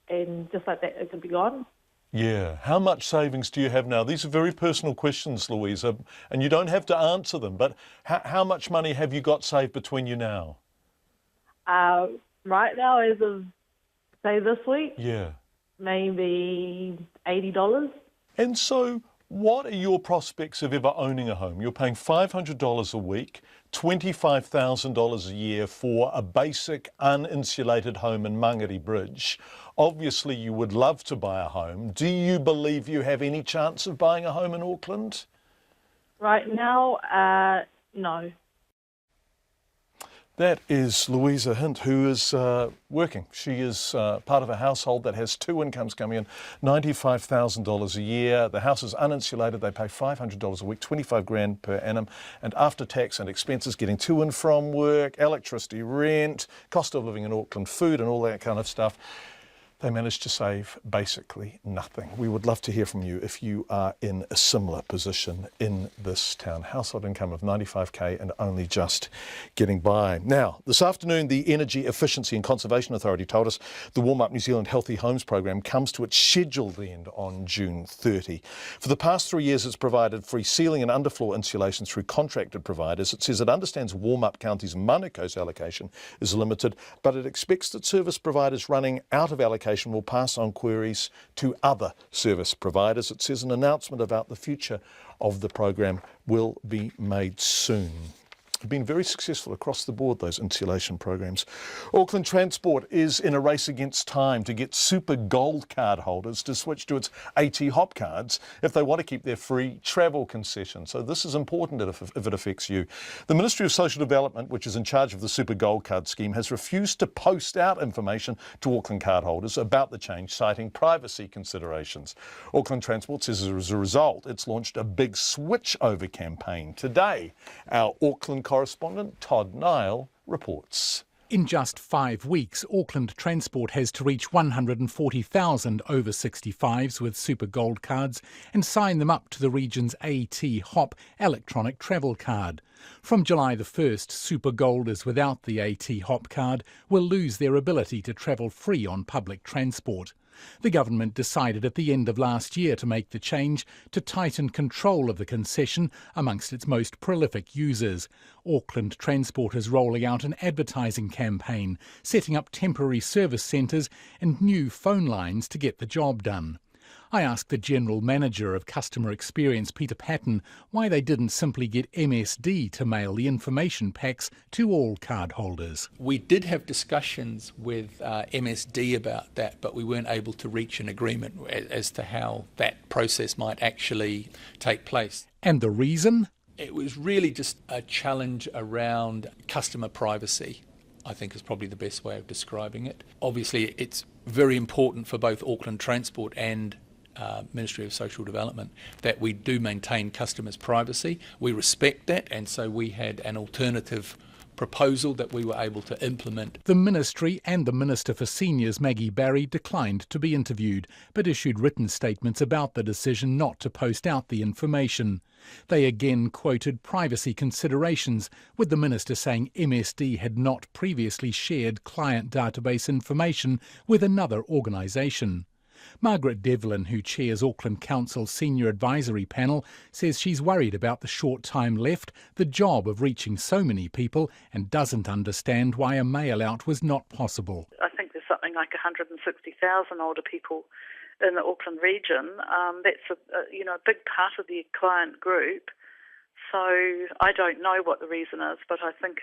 and just like that, it could be gone. Yeah. How much savings do you have now? These are very personal questions, Louisa, and you don't have to answer them, but how much money have you got saved between you now? Right now, as of, say, this week, yeah, maybe $80. And so what are your prospects of ever owning a home? You're paying $500 a week, $25,000 a year for a basic uninsulated home in Mangere Bridge. Obviously, you would love to buy a home. Do you believe you have any chance of buying a home in Auckland? Right now, no. That is Louisa Hint, who is working. She is part of a household that has two incomes coming in, $95,000 a year. The house is uninsulated. They pay $500 a week, $25,000 per annum. And after tax and expenses, getting to and from work, electricity, rent, cost of living in Auckland, food and all that kind of stuff, they managed to save basically nothing. We would love to hear from you if you are in a similar position in this town. Household income of $95,000 and only just getting by. Now, this afternoon, the Energy Efficiency and Conservation Authority told us the Warm Up New Zealand Healthy Homes programme comes to its scheduled end on June 30. For the past 3 years, it's provided free ceiling and underfloor insulation through contracted providers. It says it understands Warm Up County's Manuko's allocation is limited, but it expects that service providers running out of allocation will pass on queries to other service providers. It says an announcement about the future of the program will be made soon. Been very successful across the board, those insulation programs. Auckland Transport is in a race against time to get Super Gold card holders to switch to its AT Hop cards if they want to keep their free travel concession. So this is important if it affects you. The Ministry of Social Development, which is in charge of the Super Gold card scheme, has refused to post out information to Auckland card holders about the change, citing privacy considerations. Auckland Transport says as a result, it's launched a big switch-over campaign. Today, our Auckland correspondent Todd Nile reports. In just 5 weeks, Auckland Transport has to reach 140,000 over 65s with Super Gold cards and sign them up to the region's AT Hop electronic travel card. From July the 1st, Super Golders without the AT Hop card will lose their ability to travel free on public transport. The government decided at the end of last year to make the change to tighten control of the concession amongst its most prolific users. Auckland Transport is rolling out an advertising campaign, setting up temporary service centres and new phone lines to get the job done. I asked the General Manager of Customer Experience, Peter Patton, why they didn't simply get MSD to mail the information packs to all cardholders. We did have discussions with MSD about that, but we weren't able to reach an agreement as to how that process might actually take place. And the reason? It was really just a challenge around customer privacy, I think is probably the best way of describing it. Obviously, it's very important for both Auckland Transport and Ministry of Social Development that we do maintain customers' privacy. We respect that, and so we had an alternative proposal that we were able to implement. The Ministry and the Minister for Seniors, Maggie Barry, declined to be interviewed, but issued written statements about the decision not to post out the information. They again quoted privacy considerations, with the Minister saying MSD had not previously shared client database information with another organisation. Margaret Devlin, who chairs Auckland Council's Senior Advisory Panel, says she's worried about the short time left, the job of reaching so many people, and doesn't understand why a mail-out was not possible. I think there's something like 160,000 older people in the Auckland region. That's a big part of the client group. So I don't know what the reason is, but I think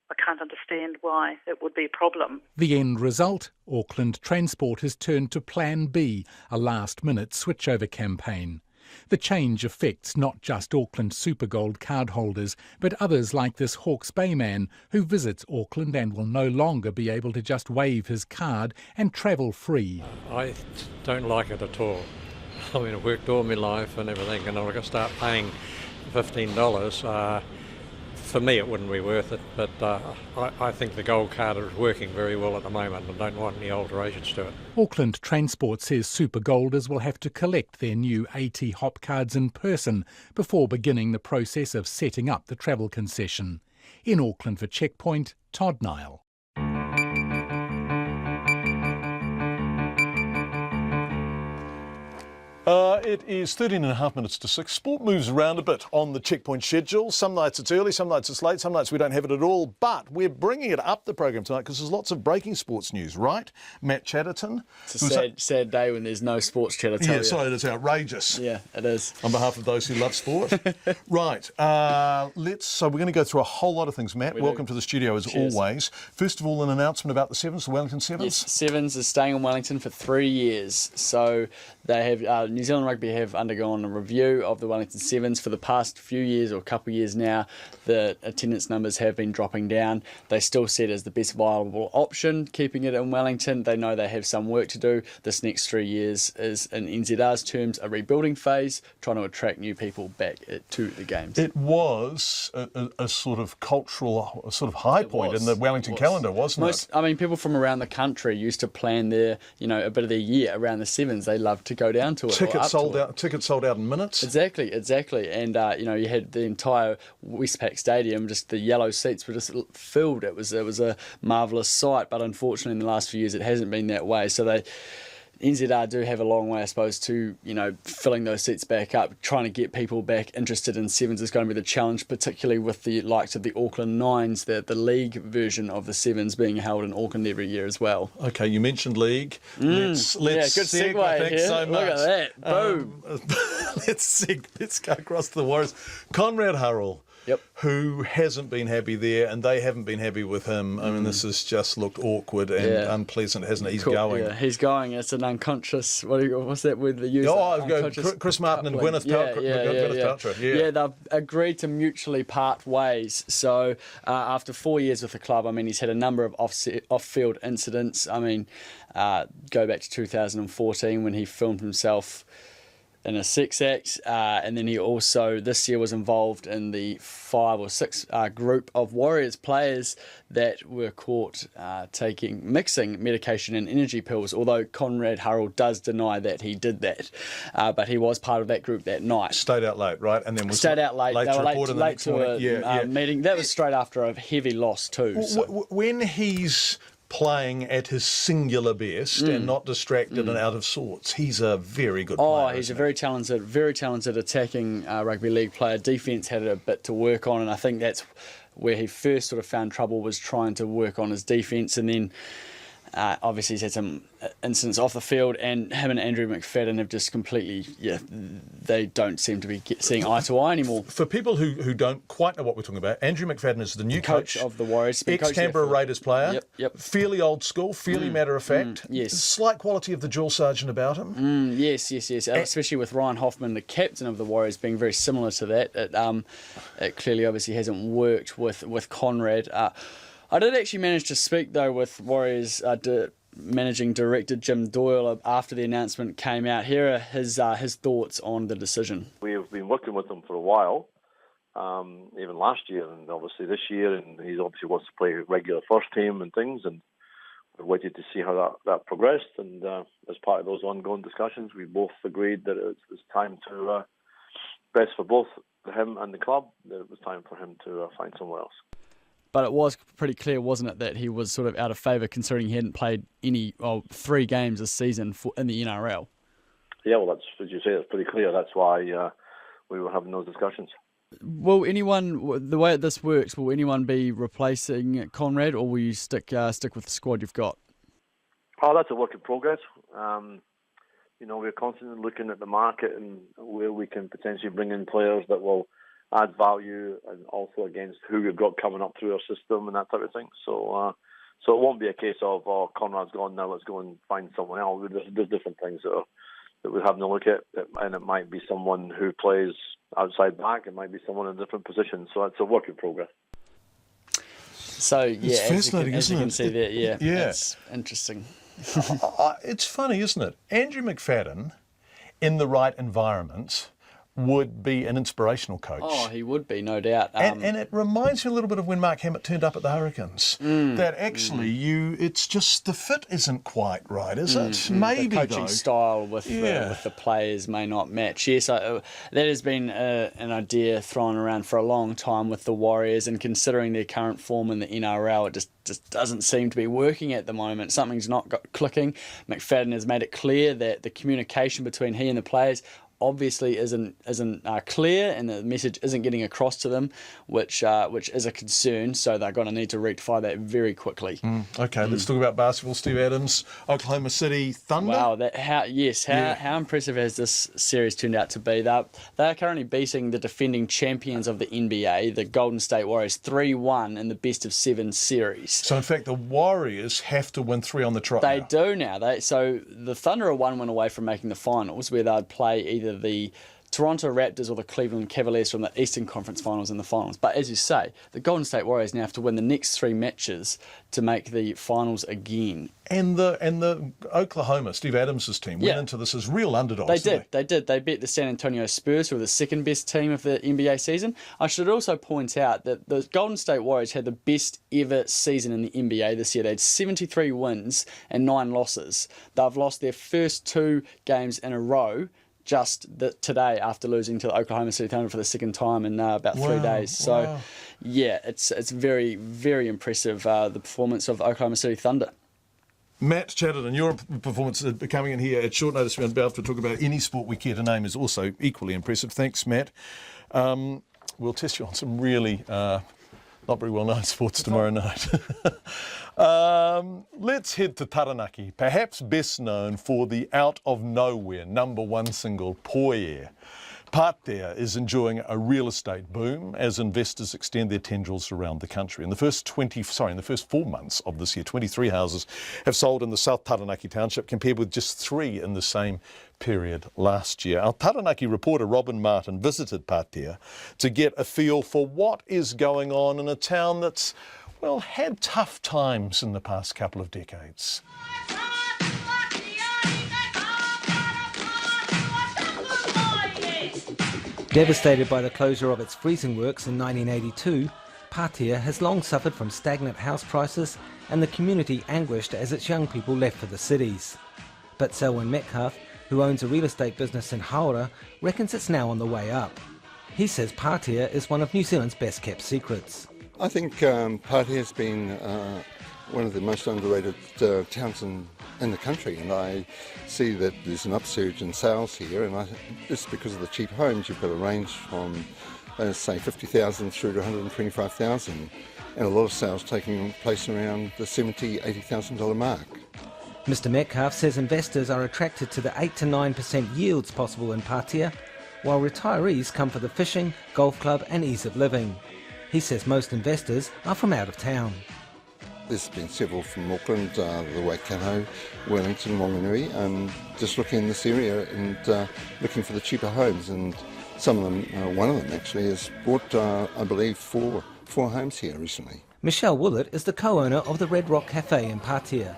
I can't understand why it would be a problem. The end result? Auckland Transport has turned to Plan B, a last-minute switchover campaign. The change affects not just Auckland Supergold cardholders, but others like this Hawke's Bay man who visits Auckland and will no longer be able to just wave his card and travel free. I don't like it at all. I mean, I've worked all my life and everything, and I'm going to start paying $15. For me, it wouldn't be worth it, but I think the gold card is working very well at the moment and don't want any alterations to it. Auckland Transport says Supergolders will have to collect their new AT Hop cards in person before beginning the process of setting up the travel concession. In Auckland for Checkpoint, Todd Nile. It is 13 and a half minutes to 6. Sport moves around a bit on the Checkpoint schedule. Some nights it's early, some nights it's late, some nights we don't have it at all. But we're bringing it up the program tonight because there's lots of breaking sports news, right? Matt Chatterton. It's a sad day when there's no sports chatter. Yeah, sorry, it's outrageous. Yeah, it is. On behalf of those who love sport. Right. So we're going to go through a whole lot of things, Matt. Welcome to the studio as always. First of all, an announcement about the Sevens, the Wellington Sevens. Yes, Sevens is staying in Wellington for 3 years. So they have New Zealand Rugby have undergone a review of the Wellington Sevens for the past few years or a couple of years now. The attendance numbers have been dropping down. They still see it as the best viable option, keeping it in Wellington. They know they have some work to do. This next 3 years is, in NZR's terms, a rebuilding phase, trying to attract new people back to the games. It was a sort of cultural, a sort of high point in the Wellington calendar, wasn't it? I mean, people from around the country used to plan their, a bit of their year around the Sevens. They loved to go down to it. Tickets sold out in minutes. Exactly. And you had the entire Westpac Stadium, just the yellow seats were just filled. It was a marvellous sight, but unfortunately in the last few years it hasn't been that way. So NZR do have a long way, I suppose, to filling those seats back up. Trying to get people back interested in Sevens is going to be the challenge, particularly with the likes of the Auckland Nines, the league version of the Sevens being held in Auckland every year as well. Okay, you mentioned league. Let's good segue here. So Look at that. Boom. Let's go across to the Warriors. Conrad Hurrell. Yep. Who hasn't been happy there, and they haven't been happy with him. I mean, this has just looked awkward and unpleasant, hasn't it? He's going. Yeah, he's going. It's an unconscious. What's that word they use? Chris Martin and Gwyneth Paltrow. Yeah, they've agreed to mutually part ways. So after 4 years with the club, I mean, he's had a number of off-field incidents. I mean, go back to 2014 when he filmed himself in a sex act, and then he also this year was involved in the 5 or 6 group of Warriors players that were caught mixing medication and energy pills, although Conrad Hurrell does deny that he did that, but he was part of that group that night. Stayed out late, right? And then stayed out late. They were late to a meeting. That was straight after a heavy loss too. So. When he's playing at his singular best and not distracted and out of sorts. He's a very good player. He's a very talented attacking rugby league player. Defence had a bit to work on, and I think that's where he first sort of found trouble, was trying to work on his defence, and then obviously he's had some incidents off the field, and him and Andrew McFadden have just completely, they don't seem to be seeing eye to eye anymore. For people who don't quite know what we're talking about, Andrew McFadden is the new coach of the Warriors, ex-Canberra Raiders player, yep. Fairly old school, fairly matter of fact, yes. Slight quality of the drill sergeant about him. Yes, especially with Ryan Hoffman, the captain of the Warriors, being very similar to that. It clearly obviously hasn't worked with Conrad. I did actually manage to speak, though, with Warriors Managing Director Jim Doyle after the announcement came out. Here are his thoughts on the decision. We've been working with him for a while, even last year and obviously this year, and he obviously wants to play regular first team and things, and we're waiting to see how that progressed. And as part of those ongoing discussions, we both agreed that it was time to, best for both him and the club, that it was time for him to find somewhere else. But it was pretty clear, wasn't it, that he was sort of out of favour, considering he hadn't played 3 games this season in the NRL. Yeah, well, that's, as you say, it's pretty clear. That's why we were having those discussions. Will anyone, the way this works, will anyone be replacing Conrad, or will you stick with the squad you've got? Oh, that's a work in progress. We're constantly looking at the market and where we can potentially bring in players that will add value, and also against who we've got coming up through our system and that type of thing. So it won't be a case of, Conrad's gone, now let's go and find someone else. There's different things that we're having a look at, and it might be someone who plays outside back, it might be someone in a different position. So it's a work in progress. So it's fascinating, as you can see there, yeah, it's interesting. It's funny, isn't it? Andrew McFadden, in the right environment, would be an inspirational coach. Oh, he would be, no doubt. And it reminds me a little bit of when Mark Hammett turned up at the Hurricanes. That actually it's just the fit isn't quite right, is it? Maybe the coaching style with the players may not match. Yes, that has been an idea thrown around for a long time with the Warriors, and considering their current form in the NRL, it just doesn't seem to be working at the moment. Something's not clicking. McFadden has made it clear that the communication between he and the players obviously isn't clear, and the message isn't getting across to them, which is a concern. So they're going to need to rectify that very quickly. Okay, let's talk about basketball. Steve Adams, Oklahoma City Thunder. Wow, how impressive has this series turned out to be? They are currently beating the defending champions of the NBA, the Golden State Warriors, 3-1 in the best of 7 series. So in fact, the Warriors have to win 3 on the trot. They do now. So the Thunder are 1 win away from making the finals, where they'd play either the Toronto Raptors or the Cleveland Cavaliers from the Eastern Conference Finals in the finals. But as you say, the Golden State Warriors now have to win the next 3 matches to make the finals again. And the Oklahoma, Steve Adams' team, went into this as real underdogs. They did. They beat the San Antonio Spurs, who were the second best team of the NBA season. I should also point out that the Golden State Warriors had the best ever season in the NBA this year. They had 73 wins and 9 losses. They've lost their first 2 games in a row just today, after losing to the Oklahoma City Thunder for the second time in about 3 days. So, it's very, very impressive, the performance of the Oklahoma City Thunder. Matt Chatterton, your performance coming in here at short notice, we're about to talk about any sport we care to name, is also equally impressive. Thanks, Matt. We'll test you on some really not very well-known sports tomorrow night. Let's head to Taranaki, perhaps best known for the out-of-nowhere number 1 single, Poie. Pātea is enjoying a real estate boom as investors extend their tendrils around the country. In the first 4 months of this year, 23 houses have sold in the South Taranaki township, compared with just 3 in the same period last year. Our Taranaki reporter Robin Martin visited Pātea to get a feel for what is going on in a town that's, well, had tough times in the past couple of decades. Devastated by the closure of its freezing works in 1982, Pātea has long suffered from stagnant house prices and the community anguished as its young people left for the cities. But Selwyn Metcalf, who owns a real estate business in Hauora, reckons it's now on the way up. He says Pātea is one of New Zealand's best kept secrets. I think Pātea has been one of the most underrated towns in the country, and I see that there's an upsurge in sales here, and it's because of the cheap homes. You've got a range from, say, $50,000 through to $125,000, and a lot of sales taking place around the $70,000, $80,000 mark. Mr Metcalf says investors are attracted to the 8 to 9% yields possible in Patea, while retirees come for the fishing, golf club and ease of living. He says most investors are from out of town. There's been several from Auckland, the Waikato, Wellington, Wanganui, just looking in this area and looking for the cheaper homes. And some of them, one of them actually, has bought, I believe, four homes here recently. Michelle Willett is the co-owner of the Red Rock Cafe in Patea.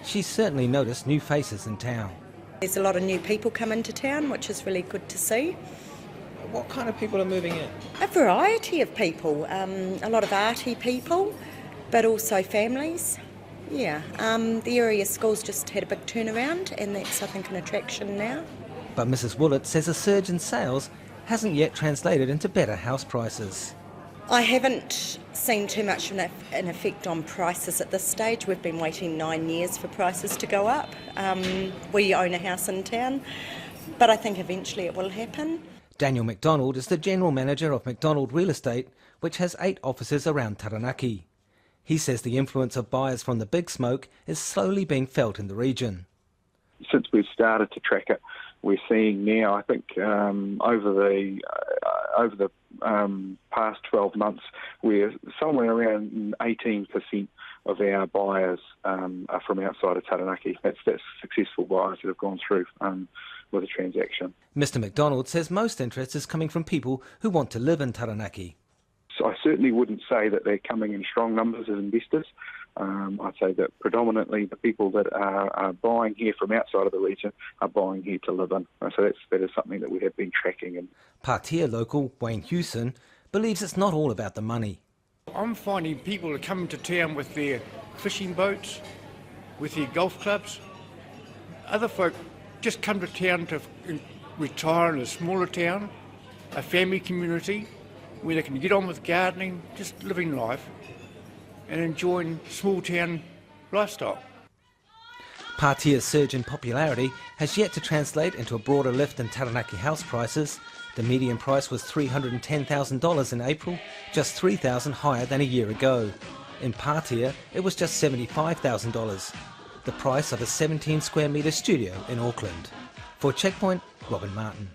She's certainly noticed new faces in town. There's a lot of new people come into town, which is really good to see. What kind of people are moving in? A variety of people, a lot of arty people, but also families. Yeah, the area school's just had a big turnaround, and that's, I think, an attraction now. But Mrs Willett says a surge in sales hasn't yet translated into better house prices. I haven't seen too much of an effect on prices at this stage. We've been waiting 9 years for prices to go up. We own a house in town, but I think eventually it will happen. Daniel McDonald is the General Manager of McDonald Real Estate, which has 8 offices around Taranaki. He says the influence of buyers from the big smoke is slowly being felt in the region. Since we've started to track it, we're seeing now, I think, over the past 12 months, we're somewhere around 18% of our buyers are from outside of Taranaki. That's successful buyers that have gone through with a transaction. Mr McDonald says most interest is coming from people who want to live in Taranaki. So I certainly wouldn't say that they're coming in strong numbers as investors. I'd say that predominantly the people that are buying here from outside of the region are buying here to live in. So that is something that we have been tracking. And Patea local Wayne Hewson believes it's not all about the money. I'm finding people are coming to town with their fishing boats, with their golf clubs. Other folk just come to town to retire in a smaller town, a family community, where they can get on with gardening, just living life and enjoying small town lifestyle. Patea's surge in popularity has yet to translate into a broader lift in Taranaki house prices. The median price was $310,000 in April, just $3,000 higher than a year ago. In Patea, it was just $75,000, the price of a 17 square metre studio in Auckland. For Checkpoint, Robin Martin.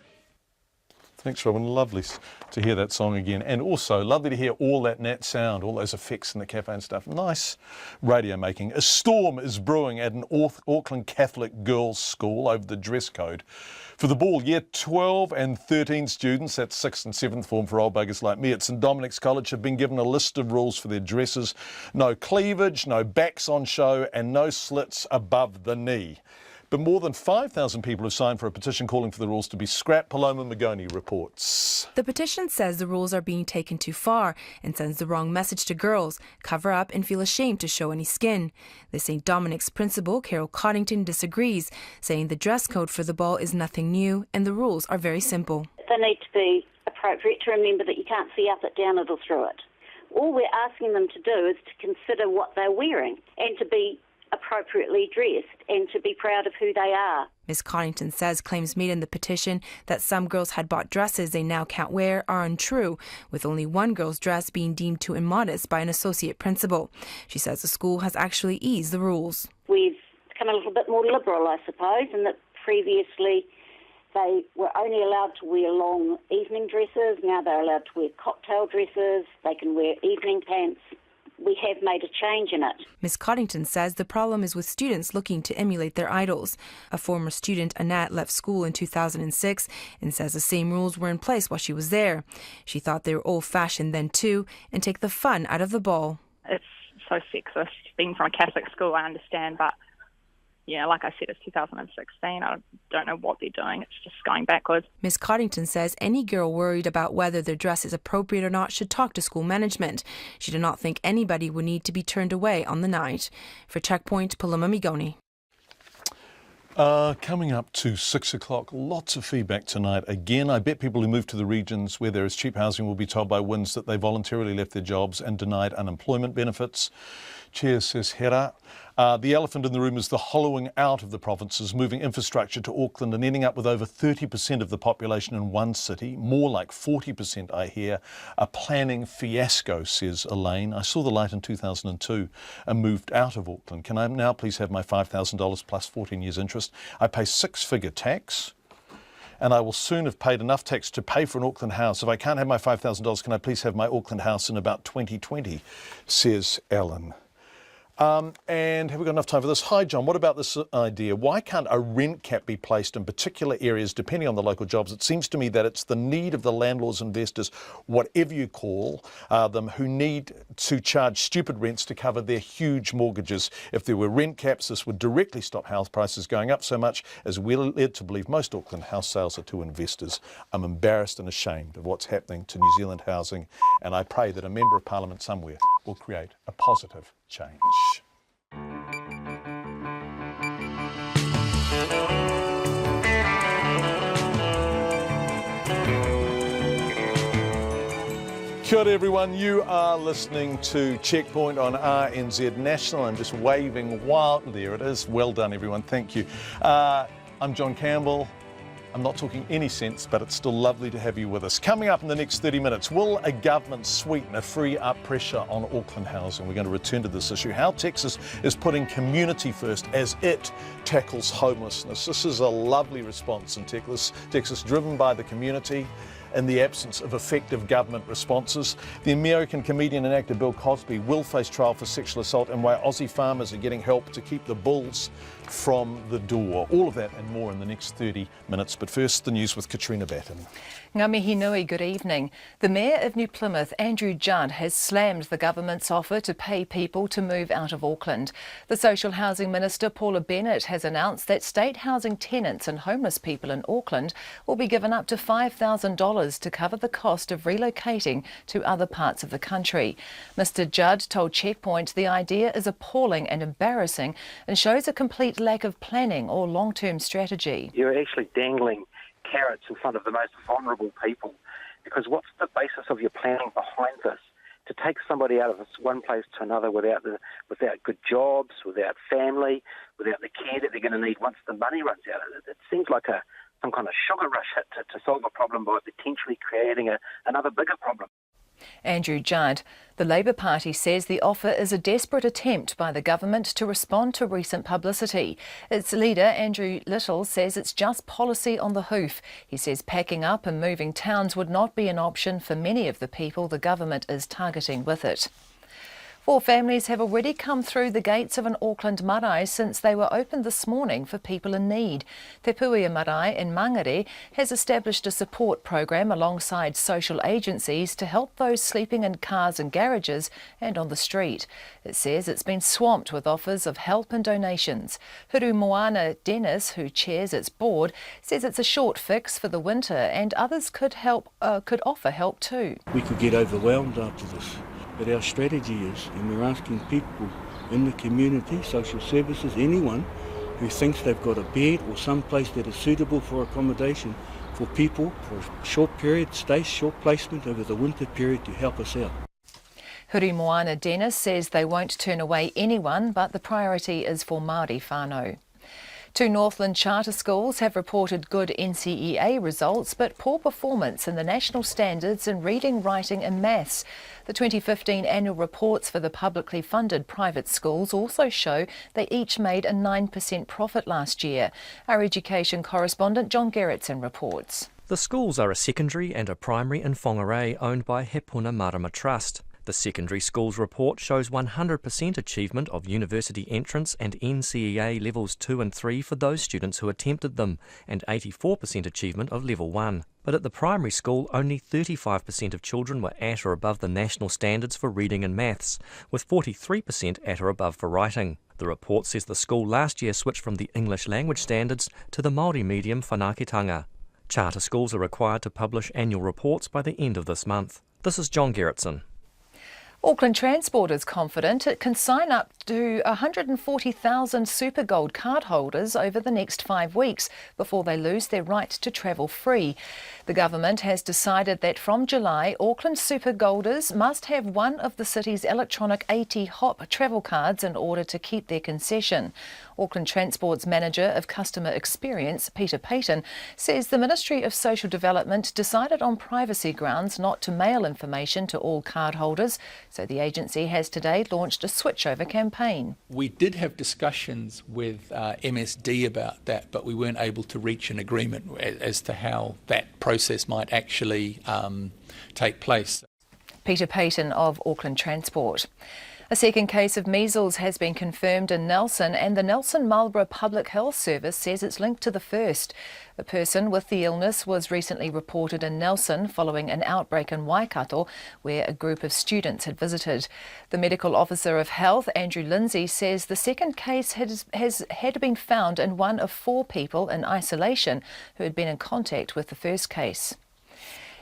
Thanks, Robin. Lovely to hear that song again. And also lovely to hear all that nat sound, all those effects in the cafe and stuff. Nice radio making. A storm is brewing at an Auckland Catholic girls' school over the dress code. For the ball, year 12 and 13 students, that's 6th and 7th form for old buggers like me, at St Dominic's College have been given a list of rules for their dresses. No cleavage, no backs on show and no slits above the knee. But more than 5,000 people have signed for a petition calling for the rules to be scrapped. Paloma Magoni reports. The petition says the rules are being taken too far and sends the wrong message to girls, cover up and feel ashamed to show any skin. The St. Dominic's principal, Carol Coddington, disagrees, saying the dress code for the ball is nothing new and the rules are very simple. They need to be appropriate, to remember that you can't see up it, down it or through it. All we're asking them to do is to consider what they're wearing and to be appropriately dressed and to be proud of who they are. Ms Coddington says claims made in the petition that some girls had bought dresses they now can't wear are untrue, with only one girl's dress being deemed too immodest by an associate principal. She says the school has actually eased the rules. We've become a little bit more liberal, I suppose, in that previously they were only allowed to wear long evening dresses. Now they're allowed to wear cocktail dresses. They can wear evening pants. We have made a change in it. Ms Coddington says the problem is with students looking to emulate their idols. A former student, Annette, left school in 2006 and says the same rules were in place while she was there. She thought they were old-fashioned then too and take the fun out of the ball. It's so sexist. Being from a Catholic school, I understand, but yeah, like I said, it's 2016. I don't know what they're doing. It's just going backwards. Ms Coddington says any girl worried about whether their dress is appropriate or not should talk to school management. She did not think anybody would need to be turned away on the night. For Checkpoint, Paloma Migoni. Coming up to 6 o'clock, lots of feedback tonight. Again, I bet people who move to the regions where there is cheap housing will be told by WINZ that they voluntarily left their jobs and denied unemployment benefits. Cheers, says Hera. The elephant in the room is the hollowing out of the provinces, moving infrastructure to Auckland and ending up with over 30% of the population in one city, more like 40% I hear. A planning fiasco, says Elaine. I saw the light in 2002 and moved out of Auckland. Can I now please have my $5,000 plus 14 years interest? I pay six-figure tax, and I will soon have paid enough tax to pay for an Auckland house. If I can't have my $5,000, can I please have my Auckland house in about 2020, says Ellen. And have we got enough time for this? Hi, John. What about this idea? Why can't a rent cap be placed in particular areas depending on the local jobs? It seems to me that it's the need of the landlords, investors, whatever you call them, who need to charge stupid rents to cover their huge mortgages. If there were rent caps, this would directly stop house prices going up so much as we're led to believe most Auckland house sales are to investors. I'm embarrassed and ashamed of what's happening to New Zealand housing, and I pray that a Member of Parliament somewhere will create a positive change. Kia ora everyone, you are listening to Checkpoint on RNZ National. I'm just waving wild. There it is. Well done everyone, thank you. I'm John Campbell. I'm not talking any sense, but it's still lovely to have you with us. Coming up in the next 30 minutes, will a government sweetener free up pressure on Auckland housing? We're going to return to this issue. How Texas is putting community first as it tackles homelessness. This is a lovely response in Texas, driven by the community in the absence of effective government responses. The American comedian and actor Bill Cosby will face trial for sexual assault, and why Aussie farmers are getting help to keep the bulls from the door. All of that and more in the next 30 minutes. But first, the news with Katrina Batten. Ngā mihi nui, good evening. The Mayor of New Plymouth, Andrew Judd, has slammed the government's offer to pay people to move out of Auckland. The Social Housing Minister, Paula Bennett, has announced that state housing tenants and homeless people in Auckland will be given up to $5,000 to cover the cost of relocating to other parts of the country. Mr Judd told Checkpoint the idea is appalling and embarrassing and shows a complete lack of planning or long-term strategy. You're actually dangling carrots in front of the most vulnerable people, because what's the basis of your planning behind this? To take somebody out of this one place to another without good jobs, without family, without the care that they're going to need once the money runs out. It seems like some kind of sugar rush hit to solve a problem by potentially creating another bigger problem. Andrew Judd. The Labour Party says the offer is a desperate attempt by the government to respond to recent publicity. Its leader, Andrew Little, says it's just policy on the hoof. He says packing up and moving towns would not be an option for many of the people the government is targeting with it. 4 families have already come through the gates of an Auckland marae since they were opened this morning for people in need. Te Puia Marae in Mangere has established a support program alongside social agencies to help those sleeping in cars and garages and on the street. It says it's been swamped with offers of help and donations. Huru Moana Dennis, who chairs its board, says it's a short fix for the winter and others could offer help too. We could get overwhelmed after this. But our strategy is, and we're asking people in the community, social services, anyone who thinks they've got a bed or some place that is suitable for accommodation for people for a short period, short placement over the winter period to help us out. Huri Moana Dennis says they won't turn away anyone, but the priority is for Māori whānau. 2 Northland charter schools have reported good NCEA results but poor performance in the national standards in reading, writing and maths. The 2015 annual reports for the publicly funded private schools also show they each made a 9% profit last year. Our education correspondent John Gerritsen reports. The schools are a secondary and a primary in Whangarei owned by Hepuna Marama Trust. The secondary schools report shows 100% achievement of university entrance and NCEA levels 2 and 3 for those students who attempted them, and 84% achievement of level 1. But at the primary school, only 35% of children were at or above the national standards for reading and maths, with 43% at or above for writing. The report says the school last year switched from the English language standards to the Māori medium whanaketanga. Charter schools are required to publish annual reports by the end of this month. This is John Gerritsen. Auckland Transport is confident it can sign up to 140,000 Super Gold card holders over the next 5 weeks before they lose their right to travel free. The government has decided that from July, Auckland Super Golders must have one of the city's electronic AT Hop travel cards in order to keep their concession. Auckland Transport's Manager of Customer Experience, Peter Payton, says the Ministry of Social Development decided on privacy grounds not to mail information to all cardholders, so the agency has today launched a switchover campaign. We did have discussions with MSD about that, but we weren't able to reach an agreement as to how that process might actually take place. Peter Payton of Auckland Transport. A second case of measles has been confirmed in Nelson, and the Nelson Marlborough Public Health Service says it's linked to the first. A person with the illness was recently reported in Nelson following an outbreak in Waikato, where a group of students had visited. The Medical Officer of Health, Andrew Lindsay, says the second case had been found in one of 4 people in isolation who had been in contact with the first case.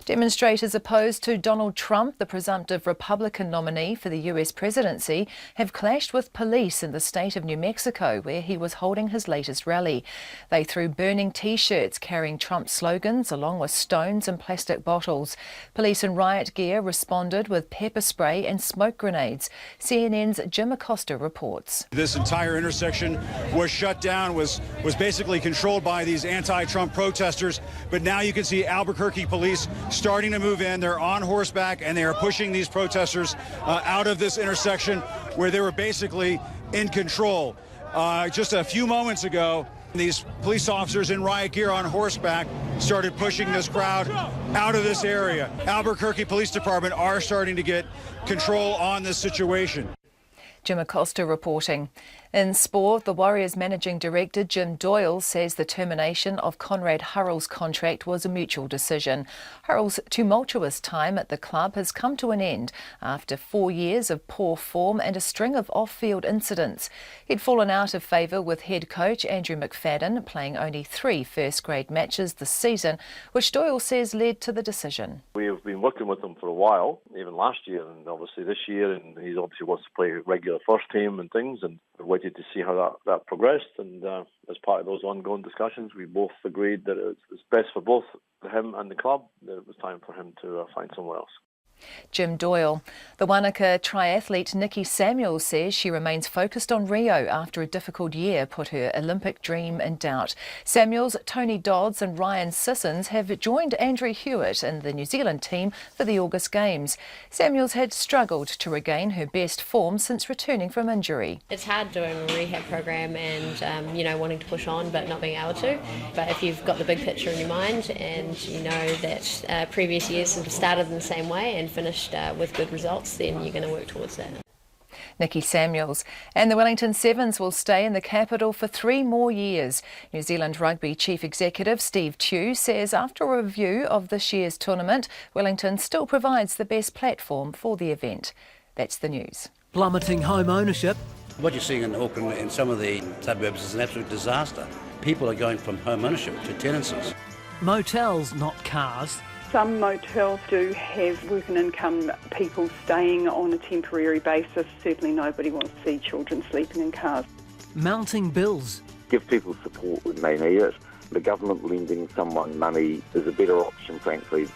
Demonstrators opposed to Donald Trump, the presumptive Republican nominee for the US presidency, have clashed with police in the state of New Mexico, where he was holding his latest rally. They threw burning T-shirts carrying Trump slogans along with stones and plastic bottles. Police in riot gear responded with pepper spray and smoke grenades. CNN's Jim Acosta reports. This entire intersection was shut down, was basically controlled by these anti-Trump protesters, but now you can see Albuquerque police starting to move in. They're on horseback and they are pushing these protesters out of this intersection where they were basically in control. Just a few moments ago, these police officers in riot gear on horseback started pushing this crowd out of this area. Albuquerque Police Department are starting to get control on this situation. Jim Acosta reporting. In sport, the Warriors Managing Director Jim Doyle says the termination of Conrad Hurrell's contract was a mutual decision. Hurrell's tumultuous time at the club has come to an end after 4 years of poor form and a string of off-field incidents. He'd fallen out of favour with head coach Andrew McFadden, playing only 3 first-grade matches this season, which Doyle says led to the decision. We've been working with him for a while, even last year and obviously this year, and he obviously wants to play regular first team and things, and we're waiting to see how that progressed, and as part of those ongoing discussions we both agreed that it's best for both him and the club that it was time for him to find somewhere else. Jim Doyle. The Wanaka triathlete Nikki Samuels says she remains focused on Rio after a difficult year put her Olympic dream in doubt. Samuels, Tony Dodds and Ryan Sissons have joined Andrew Hewitt in the New Zealand team for the August Games. Samuels had struggled to regain her best form since returning from injury. It's hard doing a rehab program and wanting to push on but not being able to. But if you've got the big picture in your mind and you know that previous years have started in the same way and finished with good results, then you're going to work towards that. Nikki Samuels. And the Wellington Sevens will stay in the capital for 3 more years. New Zealand Rugby Chief Executive Steve Tew says after a review of this year's tournament, Wellington still provides the best platform for the event. That's the news. Plummeting home ownership. What you're seeing in Auckland and some of the suburbs is an absolute disaster. People are going from home ownership to tenancies. Motels, not cars. Some motels do have working income people staying on a temporary basis. Certainly nobody wants to see children sleeping in cars. Mounting bills. Give people support when they need it. The government lending someone money is a better option, frankly.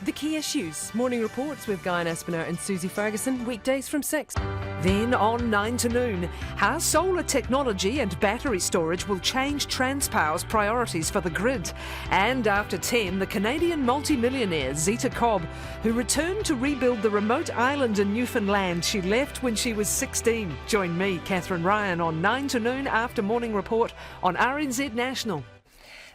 The key issues. Morning reports with Guy Aspinall and Susie Ferguson, weekdays from 6. Then on 9 to noon, how solar technology and battery storage will change Transpower's priorities for the grid. And after 10, the Canadian multimillionaire Zita Cobb, who returned to rebuild the remote island in Newfoundland she left when she was 16. Join me, Catherine Ryan, on 9 to noon after Morning Report on RNZ National.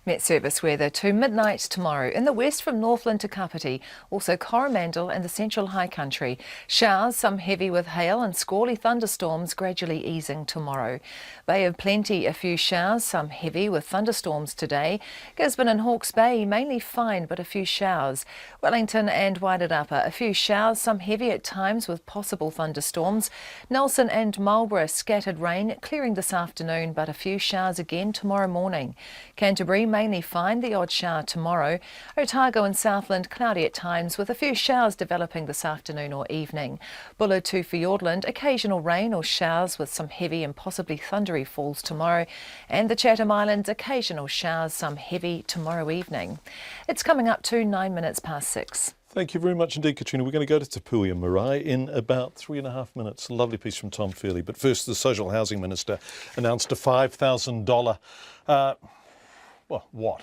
Met Service weather to midnight tomorrow. In the west from Northland to Kapiti, also Coromandel and the Central High Country. Showers, some heavy with hail and squally thunderstorms gradually easing tomorrow. Bay of Plenty, a few showers, some heavy with thunderstorms today. Gisborne and Hawke's Bay, mainly fine but a few showers. Wellington and Wairarapa, a few showers, some heavy at times with possible thunderstorms. Nelson and Marlborough, scattered rain, clearing this afternoon but a few showers again tomorrow morning. Canterbury, mainly fine, the odd shower tomorrow. Otago and Southland cloudy at times with a few showers developing this afternoon or evening. Buller to Fiordland, occasional rain or showers with some heavy and possibly thundery falls tomorrow. And the Chatham Islands, occasional showers, some heavy tomorrow evening. It's coming up to 6:09. Thank you very much indeed, Katrina. We're going to go to Te Puia Marae in about 3.5 minutes. A lovely piece from Tom Fairley. But first, the Social Housing Minister announced a $5,000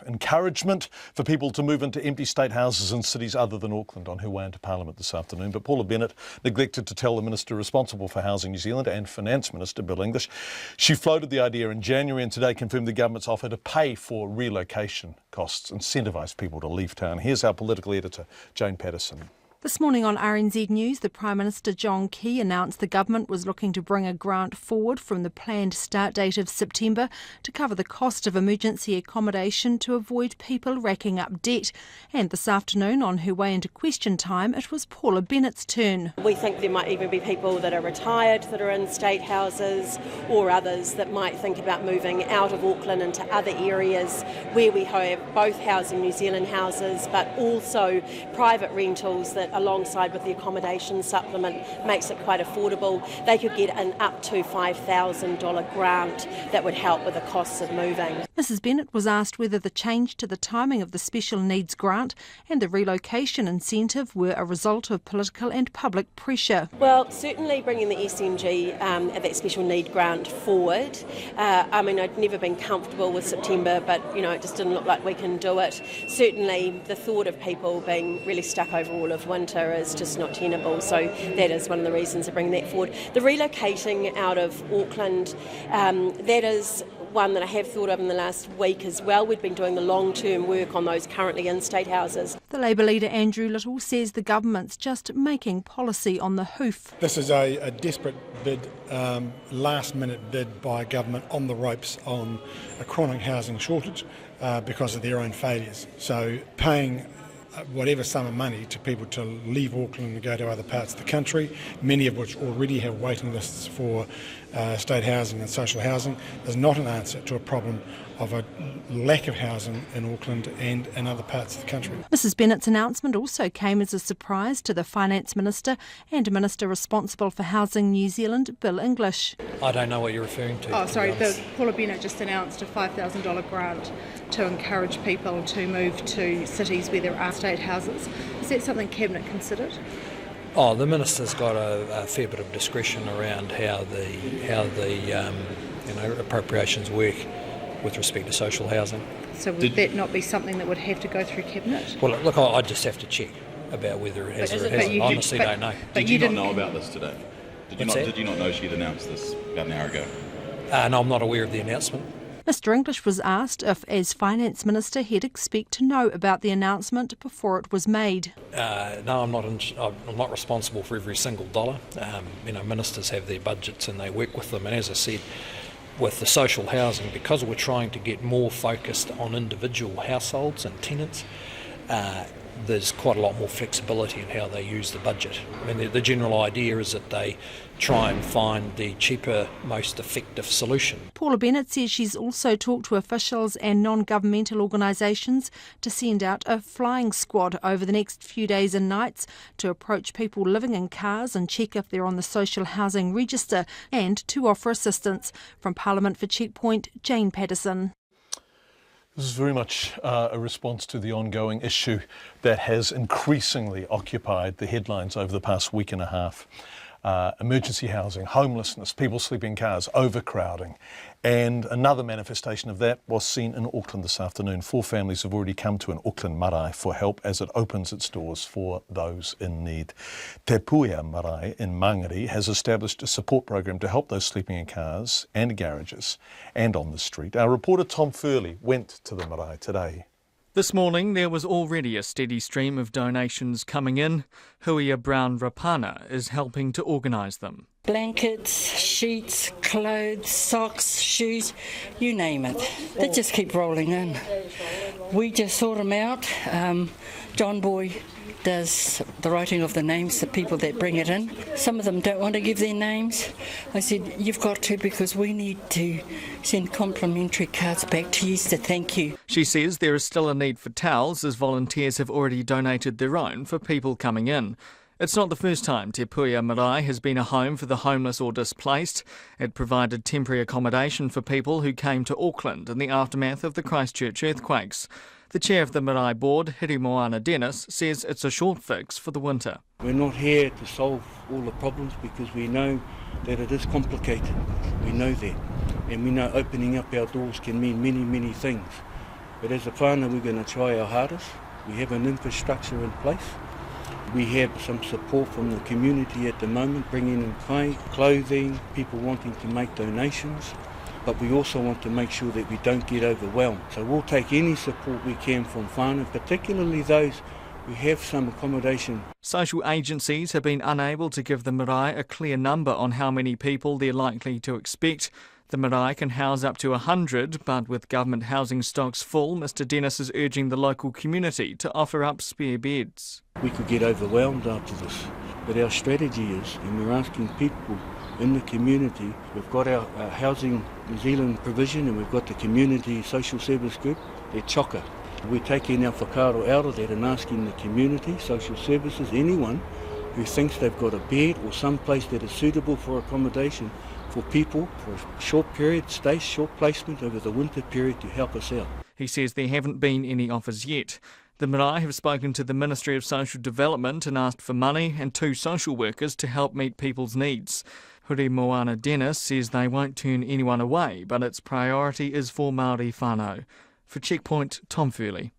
encouragement for people to move into empty state houses in cities other than Auckland on her way into Parliament this afternoon. But Paula Bennett neglected to tell the Minister responsible for Housing New Zealand and Finance Minister Bill English. She floated the idea in January and today confirmed the government's offer to pay for relocation costs, incentivise people to leave town. Here's our political editor, Jane Patterson. This morning on RNZ News, the Prime Minister John Key announced the government was looking to bring a grant forward from the planned start date of September to cover the cost of emergency accommodation to avoid people racking up debt. And this afternoon, on her way into question time, it was Paula Bennett's turn. We think there might even be people that are retired that are in state houses, or others that might think about moving out of Auckland into other areas where we have both Housing New Zealand houses but also private rentals that, alongside with the accommodation supplement, makes it quite affordable. They could get an up to $5,000 grant that would help with the costs of moving. Mrs Bennett was asked whether the change to the timing of the special needs grant and the relocation incentive were a result of political and public pressure. Well, certainly bringing the SNG, that special need grant forward. I'd never been comfortable with September, but it just didn't look like we can do it. Certainly the thought of people being really stuck over all of winter is just not tenable, so that is one of the reasons to bring that forward. The relocating out of Auckland, that is one that I have thought of in the last week as well. We've been doing the long-term work on those currently in state houses. The Labour leader Andrew Little says the government's just making policy on the hoof. This is a desperate bid, last-minute bid by government on the ropes on a chronic housing shortage because of their own failures. So paying whatever sum of money to people to leave Auckland and go to other parts of the country, many of which already have waiting lists for state housing and social housing, is not an answer to a problem of a lack of housing in Auckland and in other parts of the country. Mrs Bennett's announcement also came as a surprise to the Finance Minister and Minister responsible for Housing New Zealand, Bill English. I don't know what you're referring to. Paula Bennett just announced a $5,000 grant to encourage people to move to cities where there are state houses. Is that something Cabinet considered? Oh, the Minister's got a fair bit of discretion around how the appropriations work with respect to social housing. So would that not be something that would have to go through Cabinet? Well, look, I just have to check about whether it has or it hasn't. I honestly don't know. Did you not know about this today? Did you not know she'd announced this about an hour ago? No, I'm not aware of the announcement. Mr English was asked if, as Finance Minister, he'd expect to know about the announcement before it was made. No, I'm not responsible for every single dollar. Ministers have their budgets and they work with them. And as I said, with the social housing, because we're trying to get more focused on individual households and tenants, there's quite a lot more flexibility in how they use the budget. I mean, the general idea is that they try and find the cheaper, most effective solution. Paula Bennett says she's also talked to officials and non-governmental organisations to send out a flying squad over the next few days and nights to approach people living in cars and check if they're on the social housing register and to offer assistance. From Parliament for Checkpoint, Jane Patterson. This is very much a response to the ongoing issue that has increasingly occupied the headlines over the past week and a half. Emergency housing, homelessness, people sleeping in cars, overcrowding. And another manifestation of that was seen in Auckland this afternoon. 4 families have already come to an Auckland marae for help as it opens its doors for those in need. Te Puia Marae in Mangere has established a support program to help those sleeping in cars and garages and on the street. Our reporter Tom Fairley went to the marae today. This morning there was already a steady stream of donations coming in. Huia Brown Rapana is helping to organise them. Blankets, sheets, clothes, socks, shoes, you name it. They just keep rolling in. We just sort them out. John Boy does the writing of the names, the people that bring it in. Some of them don't want to give their names. I said, you've got to, because we need to send complimentary cards back to you to thank you. She says there is still a need for towels, as volunteers have already donated their own for people coming in. It's not the first time Te Puia Marae has been a home for the homeless or displaced. It provided temporary accommodation for people who came to Auckland in the aftermath of the Christchurch earthquakes. The chair of the Marae board, Moana Dennis, says it's a short fix for the winter. We're not here to solve all the problems because we know that it is complicated. We know that. And we know opening up our doors can mean many, many things. But as a whānau, we're going to try our hardest. We have an infrastructure in place. We have some support from the community at the moment, bringing in clothing, people wanting to make donations, but we also want to make sure that we don't get overwhelmed. So we'll take any support we can from whānau, particularly those who have some accommodation. Social agencies have been unable to give the marae a clear number on how many people they're likely to expect. The marae can house up to 100, but with government housing stocks full, Mr Dennis is urging the local community to offer up spare beds. We could get overwhelmed after this, but our strategy is, and we're asking people in the community, we've got our Housing New Zealand provision and we've got the community social service group, they're chocker. We're taking our whakaaro out of that and asking the community, social services, anyone who thinks they've got a bed or some place that is suitable for accommodation for people for a short period, short placement over the winter period to help us out. He says there haven't been any offers yet. The marae have spoken to the Ministry of Social Development and asked for money and 2 social workers to help meet people's needs. Moana Dennis says they won't turn anyone away, but its priority is for Māori whānau. For Checkpoint, Tom Furley.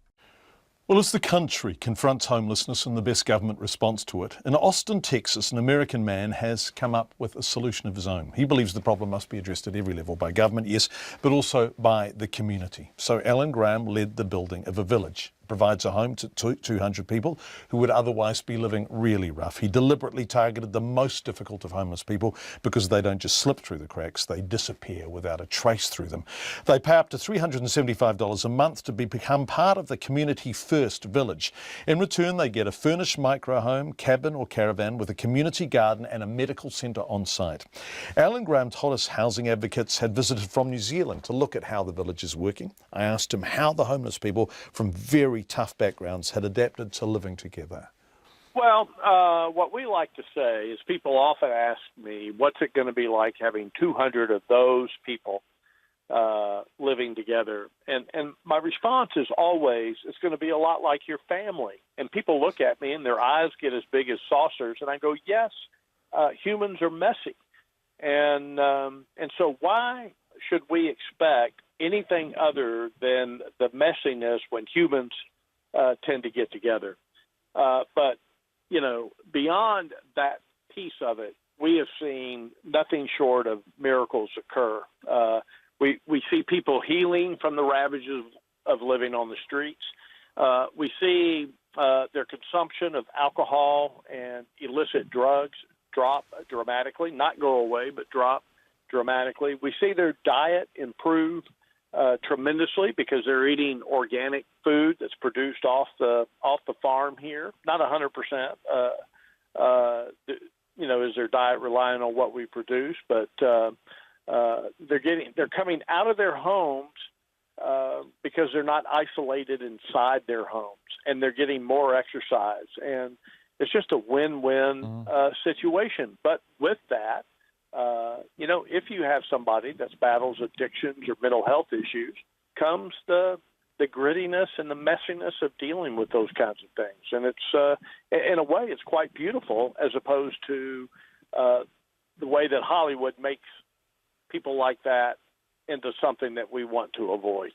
Well, as the country confronts homelessness and the best government response to it, in Austin, Texas, an American man has come up with a solution of his own. He believes the problem must be addressed at every level, by government, yes, but also by the community. So Alan Graham led the building of a village. Provides a home to 200 people who would otherwise be living really rough. He deliberately targeted the most difficult of homeless people because they don't just slip through the cracks, they disappear without a trace through them. They pay up to $375 a month to become part of the Community First Village. In return, they get a furnished micro home, cabin or caravan with a community garden and a medical centre on site. Alan Graham told us housing advocates had visited from New Zealand to look at how the village is working. I asked him how the homeless people from very tough backgrounds had adapted to living together. Well, what we like to say is people often ask me, what's it going to be like having 200 of those people living together? And my response is always, it's going to be a lot like your family. And people look at me and their eyes get as big as saucers, and I go, yes, humans are messy. And so why should we expect anything other than the messiness when humans tend to get together? But, you know, beyond that piece of it, we have seen nothing short of miracles occur. We see people healing from the ravages of living on the streets. We see their consumption of alcohol and illicit drugs drop dramatically, not go away, but drop dramatically. We see their diet improve tremendously because they're eating organic food that's produced off the farm here. Not 100%, you know, is their diet relying on what we produce, but they're coming out of their homes because they're not isolated inside their homes, and they're getting more exercise, and it's just a win-win situation. But with that, you know, if you have somebody that battles addictions or mental health issues, comes the grittiness and the messiness of dealing with those kinds of things. And it's, in a way, it's quite beautiful as opposed to the way that Hollywood makes people like that into something that we want to avoid.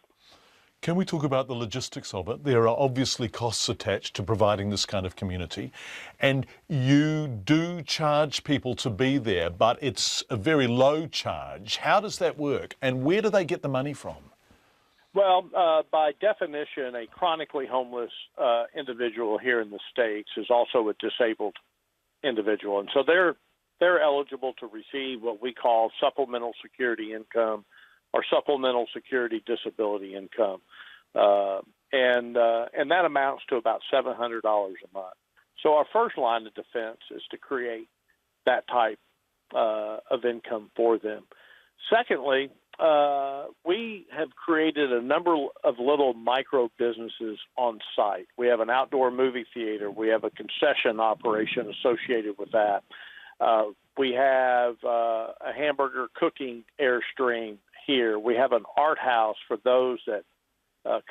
Can we talk about the logistics of it? There are obviously costs attached to providing this kind of community, and you do charge people to be there, but it's a very low charge. How does that work, and where do they get the money from? Well, by definition, a chronically homeless individual here in the States is also a disabled individual, and so they're eligible to receive what we call supplemental security income or supplemental security disability income, and that amounts to about $700 a month. So our first line of defense is to create that type of income for them. Secondly, we have created a number of little micro businesses on site. We have an outdoor movie theater. We have a concession operation associated with that. We have a hamburger cooking Airstream here. We have an art house for those that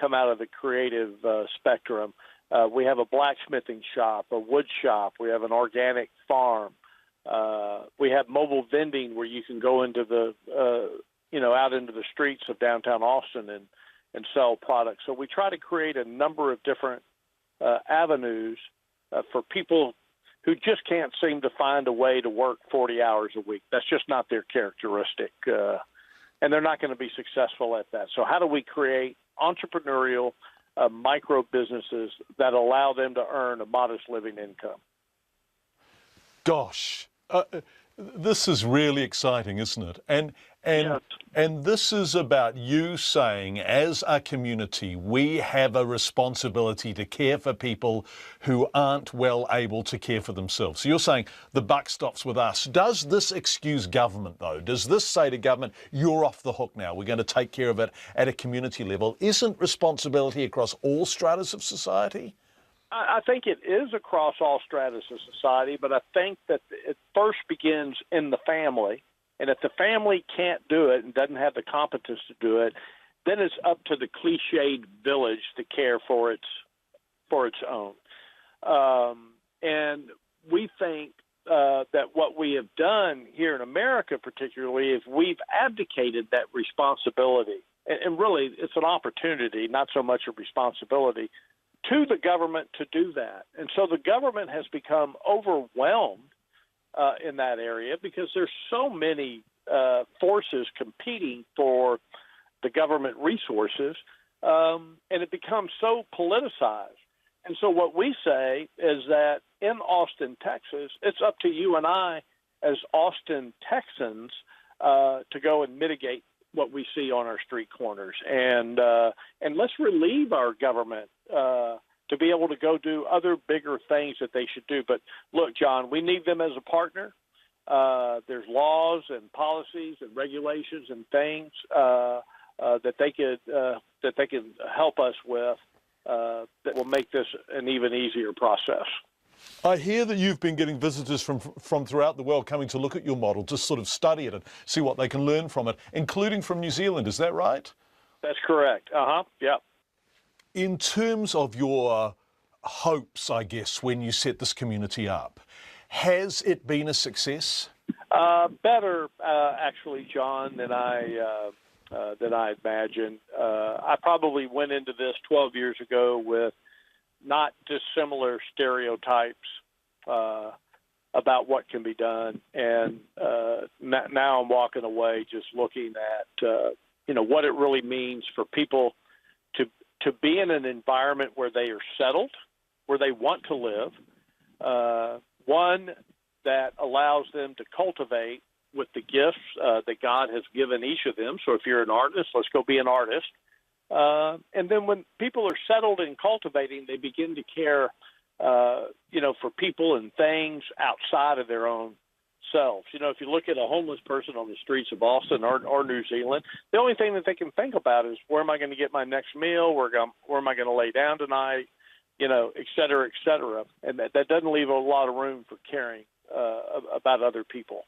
come out of the creative spectrum. We have a blacksmithing shop, a wood shop. We have an organic farm. We have mobile vending where you can go into the, out into the streets of downtown Austin and sell products. So we try to create a number of different avenues for people who just can't seem to find a way to work 40 hours a week. That's just not their characteristic, and they're not going to be successful at that. So how do we create entrepreneurial micro businesses that allow them to earn a modest living income? Gosh, this is really exciting, isn't it? And this is about you saying, as a community, we have a responsibility to care for people who aren't well able to care for themselves. So you're saying the buck stops with us. Does this excuse government, though? Does this say to government, you're off the hook now, we're going to take care of it at a community level? Isn't responsibility across all stratas of society? I think it is across all stratas of society, but I think that it first begins in the family. And if the family can't do it and doesn't have the competence to do it, then it's up to the cliched village to care for its own. And we think that what we have done here in America particularly is we've abdicated that responsibility. And really, it's an opportunity, not so much a responsibility, to the government to do that. And so the government has become overwhelmed in that area because there's so many forces competing for the government resources, and it becomes so politicized. And so what we say is that in Austin, Texas, it's up to you and I as Austin Texans to go and mitigate what we see on our street corners. And let's relieve our government to be able to go do other bigger things that they should do. But look, John, we need them as a partner. There's laws and policies and regulations and things that they could help us with that will make this an even easier process. I hear that you've been getting visitors from throughout the world coming to look at your model, to sort of study it and see what they can learn from it, including from New Zealand. Is that right? That's correct. Yeah. In terms of your hopes, I guess, when you set this community up, has it been a success? Better, actually, John, than I imagined. I probably went into this 12 years ago with not dissimilar stereotypes about what can be done, and now I'm walking away just looking at what it really means for people to be in an environment where they are settled, where they want to live, one that allows them to cultivate with the gifts that God has given each of them. So if you're an artist, let's go be an artist. And then when people are settled in cultivating, they begin to care, for people and things outside of their own selves. If you look at a homeless person on the streets of Austin or New Zealand, the only thing that they can think about is, where am I going to get my next meal? Where am I going to lay down tonight? Et cetera, et cetera. And that doesn't leave a lot of room for caring about other people.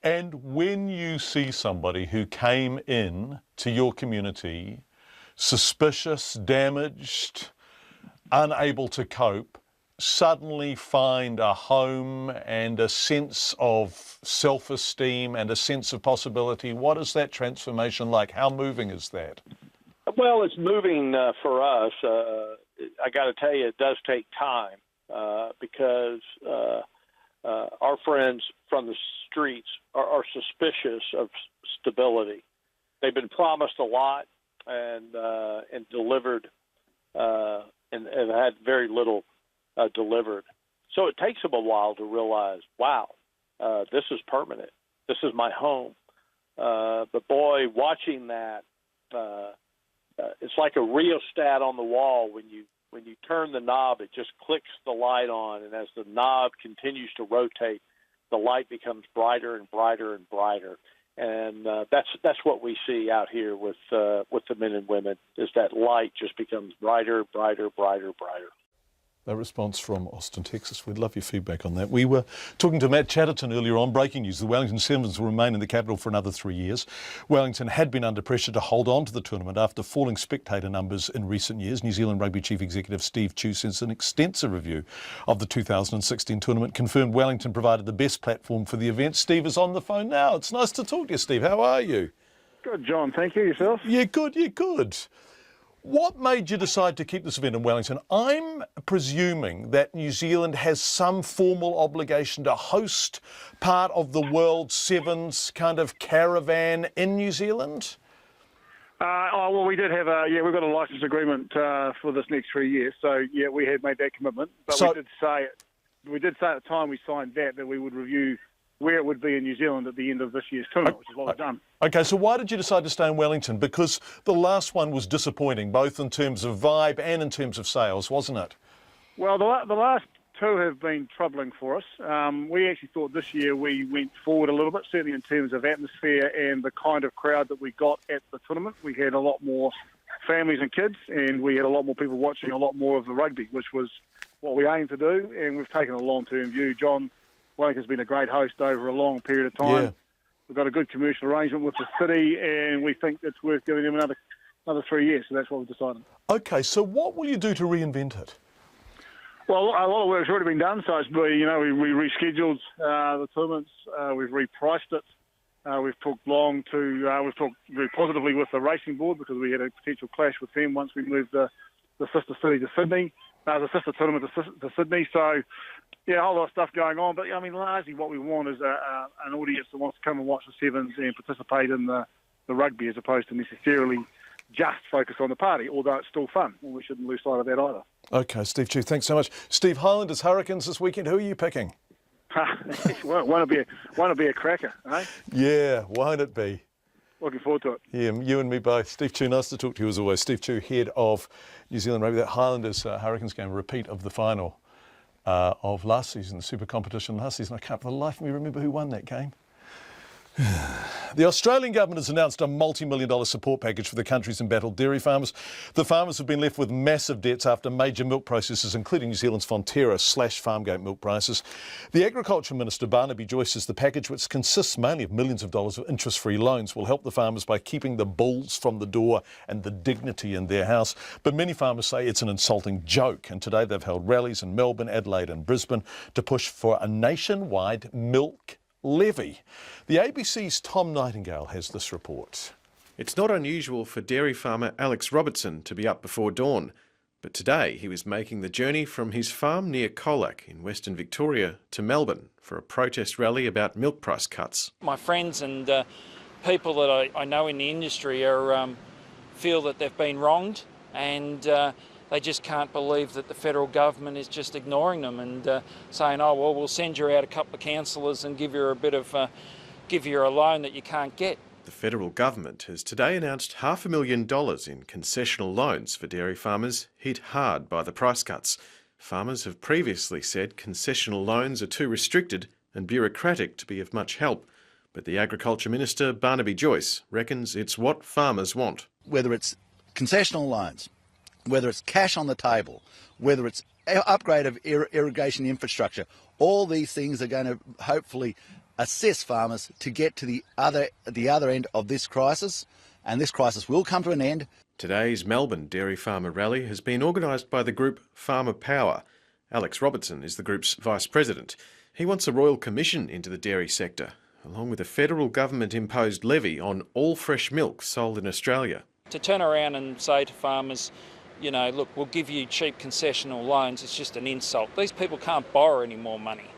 And when you see somebody who came in to your community suspicious, damaged, unable to cope, suddenly find a home and a sense of self-esteem and a sense of possibility, what is that transformation like? How moving is that? Well, it's moving for us. I got to tell you, it does take time because our friends from the streets are suspicious of stability. They've been promised a lot and delivered and have had very little delivered. So it takes them a while to realize, wow, this is permanent. This is my home. But watching that, it's like a rheostat on the wall when you when you turn the knob, it just clicks the light on, and as the knob continues to rotate, the light becomes brighter and brighter and brighter. And that's what we see out here with the men and women, is that light just becomes brighter, brighter, brighter, brighter. A response from Austin, Texas. We'd love your feedback on that. We were talking to Matt Chatterton earlier on. Breaking news, the Wellington Sevens will remain in the capital for another 3 years. Wellington had been under pressure to hold on to the tournament after falling spectator numbers in recent years. New Zealand Rugby Chief Executive Steve Chu, since an extensive review of the 2016 tournament, confirmed Wellington provided the best platform for the event. Steve is on the phone now. It's nice to talk to you, Steve. How are you? Good, John. Thank you. Yourself? Yeah, good. Yeah, good. What made you decide to keep this event in Wellington? I'm presuming that New Zealand has some formal obligation to host part of the World Sevens kind of caravan in New Zealand? Well, we did have we've got a license agreement for this next 3 years. So, yeah, we had made that commitment. But we did say at the time we signed that we would review where it would be in New Zealand at the end of this year's tournament, which is what we've done. Okay, so why did you decide to stay in Wellington? Because the last one was disappointing, both in terms of vibe and in terms of sales, wasn't it? Well, the last two have been troubling for us. We actually thought this year we went forward a little bit, certainly in terms of atmosphere and the kind of crowd that we got at the tournament. We had a lot more families and kids, and we had a lot more people watching a lot more of the rugby, which was what we aimed to do, and we've taken a long-term view. John Wellington's been a great host over a long period of time. Yeah. We've got a good commercial arrangement with the city, and we think it's worth giving them another 3 years. So that's what we've decided. Okay, so what will you do to reinvent it? Well, a lot of work's already been done. So it's we rescheduled the tournaments. We've repriced it. We've talked very positively with the racing board, because we had a potential clash with them once we moved the sister city to Sydney. The sister tournament to Sydney. So, yeah, a whole lot of stuff going on. But, I mean, largely what we want is an audience that wants to come and watch the Sevens and participate in the rugby, as opposed to necessarily just focus on the party, although it's still fun. Well, we shouldn't lose sight of that either. Okay, Steve Chu, thanks so much. Steve, Highlanders Hurricanes this weekend. Who are you picking? Won't it be a cracker, eh? Yeah, won't it be? Looking forward to it. Yeah, you and me both. Steve Chu, nice to talk to you as always. Steve Chu, head of New Zealand Rugby. That Highlanders Hurricanes game, a repeat of the final of last season, the super competition last season. I can't for the life of me remember who won that game. The Australian government has announced a multi-million-dollar support package for the country's embattled dairy farmers. The farmers have been left with massive debts after major milk processors, including New Zealand's Fonterra, slashed farmgate milk prices. The Agriculture Minister, Barnaby Joyce, says the package, which consists mainly of millions of dollars of interest-free loans, will help the farmers by keeping the bulls from the door and the dignity in their house. But many farmers say it's an insulting joke, and today they've held rallies in Melbourne, Adelaide and Brisbane to push for a nationwide milk levy. The ABC's Tom Nightingale has this report. It's not unusual for dairy farmer Alex Robertson to be up before dawn, but today he was making the journey from his farm near Colac in Western Victoria to Melbourne for a protest rally about milk price cuts. My friends and people that I know in the industry feel that they've been wronged, and they just can't believe that the federal government is just ignoring them and saying, oh, well, we'll send you out a couple of counsellors and give you a loan that you can't get. The federal government has today announced $500,000 in concessional loans for dairy farmers hit hard by the price cuts. Farmers have previously said concessional loans are too restricted and bureaucratic to be of much help. But the Agriculture Minister, Barnaby Joyce, reckons it's what farmers want. Whether it's concessional loans, whether it's cash on the table, whether it's upgrade of irrigation infrastructure, all these things are going to hopefully assist farmers to get to the other end of this crisis, and this crisis will come to an end. Today's Melbourne Dairy Farmer Rally has been organised by the group Farmer Power. Alex Robertson is the group's vice president. He wants a royal commission into the dairy sector, along with a federal government-imposed levy on all fresh milk sold in Australia. To turn around and say to farmers, you know, look, we'll give you cheap concessional loans, it's just an insult. These people can't borrow any more money.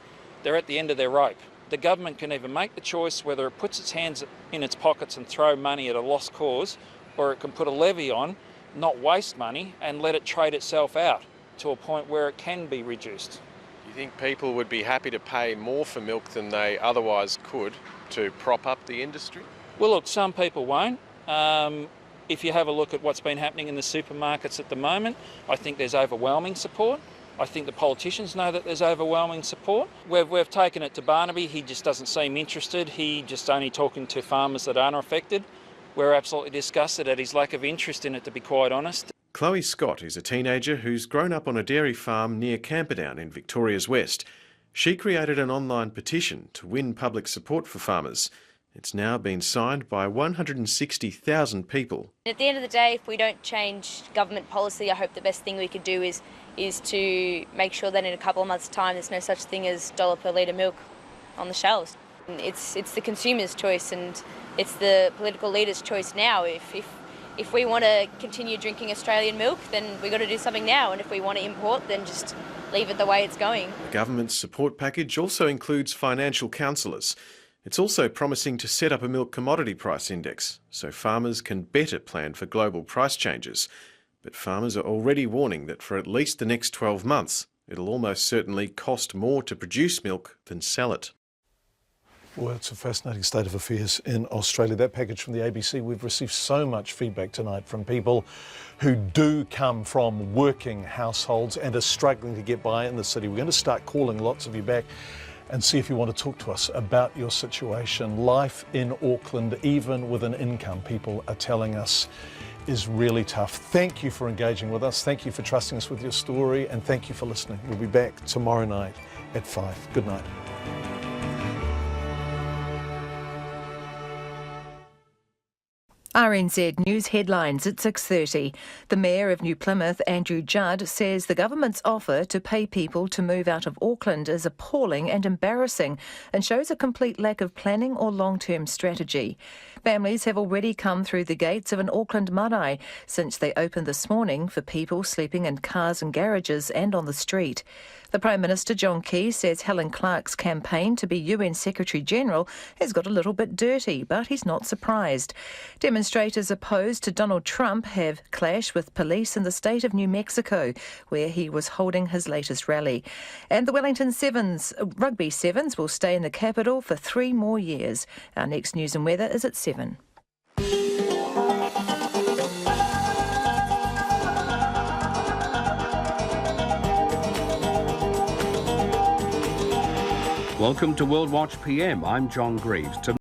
They're at the end of their rope. The government can either make the choice whether it puts its hands in its pockets and throw money at a lost cause, or it can put a levy on, not waste money, and let it trade itself out to a point where it can be reduced. Do you think people would be happy to pay more for milk than they otherwise could to prop up the industry? Well, look, some people won't. If you have a look at what's been happening in the supermarkets at the moment, I think there's overwhelming support. I think the politicians know that there's overwhelming support. We've taken it to Barnaby. He just doesn't seem interested. He just only talking to farmers that aren't affected. We're absolutely disgusted at his lack of interest in it, to be quite honest. Chloe Scott is a teenager who's grown up on a dairy farm near Camperdown in Victoria's West. She created an online petition to win public support for farmers. It's now been signed by 160,000 people. At the end of the day, if we don't change government policy, I hope the best thing we could do is to make sure that in a couple of months' time there's no such thing as $1 per litre milk on the shelves. It's the consumer's choice and it's the political leaders' choice now. If we want to continue drinking Australian milk, then we've got to do something now, and if we want to import, then just leave it the way it's going. The government's support package also includes financial counsellors. It's also promising to set up a milk commodity price index so farmers can better plan for global price changes. But farmers are already warning that for at least the next 12 months, it'll almost certainly cost more to produce milk than sell it. Well, it's a fascinating state of affairs in Australia. That package from the ABC, we've received so much feedback tonight from people who do come from working households and are struggling to get by in the city. We're going to start calling lots of you back and see if you want to talk to us about your situation. Life in Auckland, even with an income, people are telling us, is really tough. Thank you for engaging with us. Thank you for trusting us with your story, and thank you for listening. We'll be back tomorrow night at 5. Good night. RNZ News headlines at 6:30. The Mayor of New Plymouth, Andrew Judd, says the government's offer to pay people to move out of Auckland is appalling and embarrassing and shows a complete lack of planning or long-term strategy. Families have already come through the gates of an Auckland marae since they opened this morning for people sleeping in cars and garages and on the street. The Prime Minister, John Campbell, says Helen Clark's campaign to be UN Secretary-General has got a little bit dirty, but he's not surprised. Demonstrators opposed to Donald Trump have clashed with police in the state of New Mexico, where he was holding his latest rally. And the Wellington Rugby Sevens will stay in the capital for 3 more years. Our next news and weather is at 7. Welcome to World Watch PM. I'm John Greaves.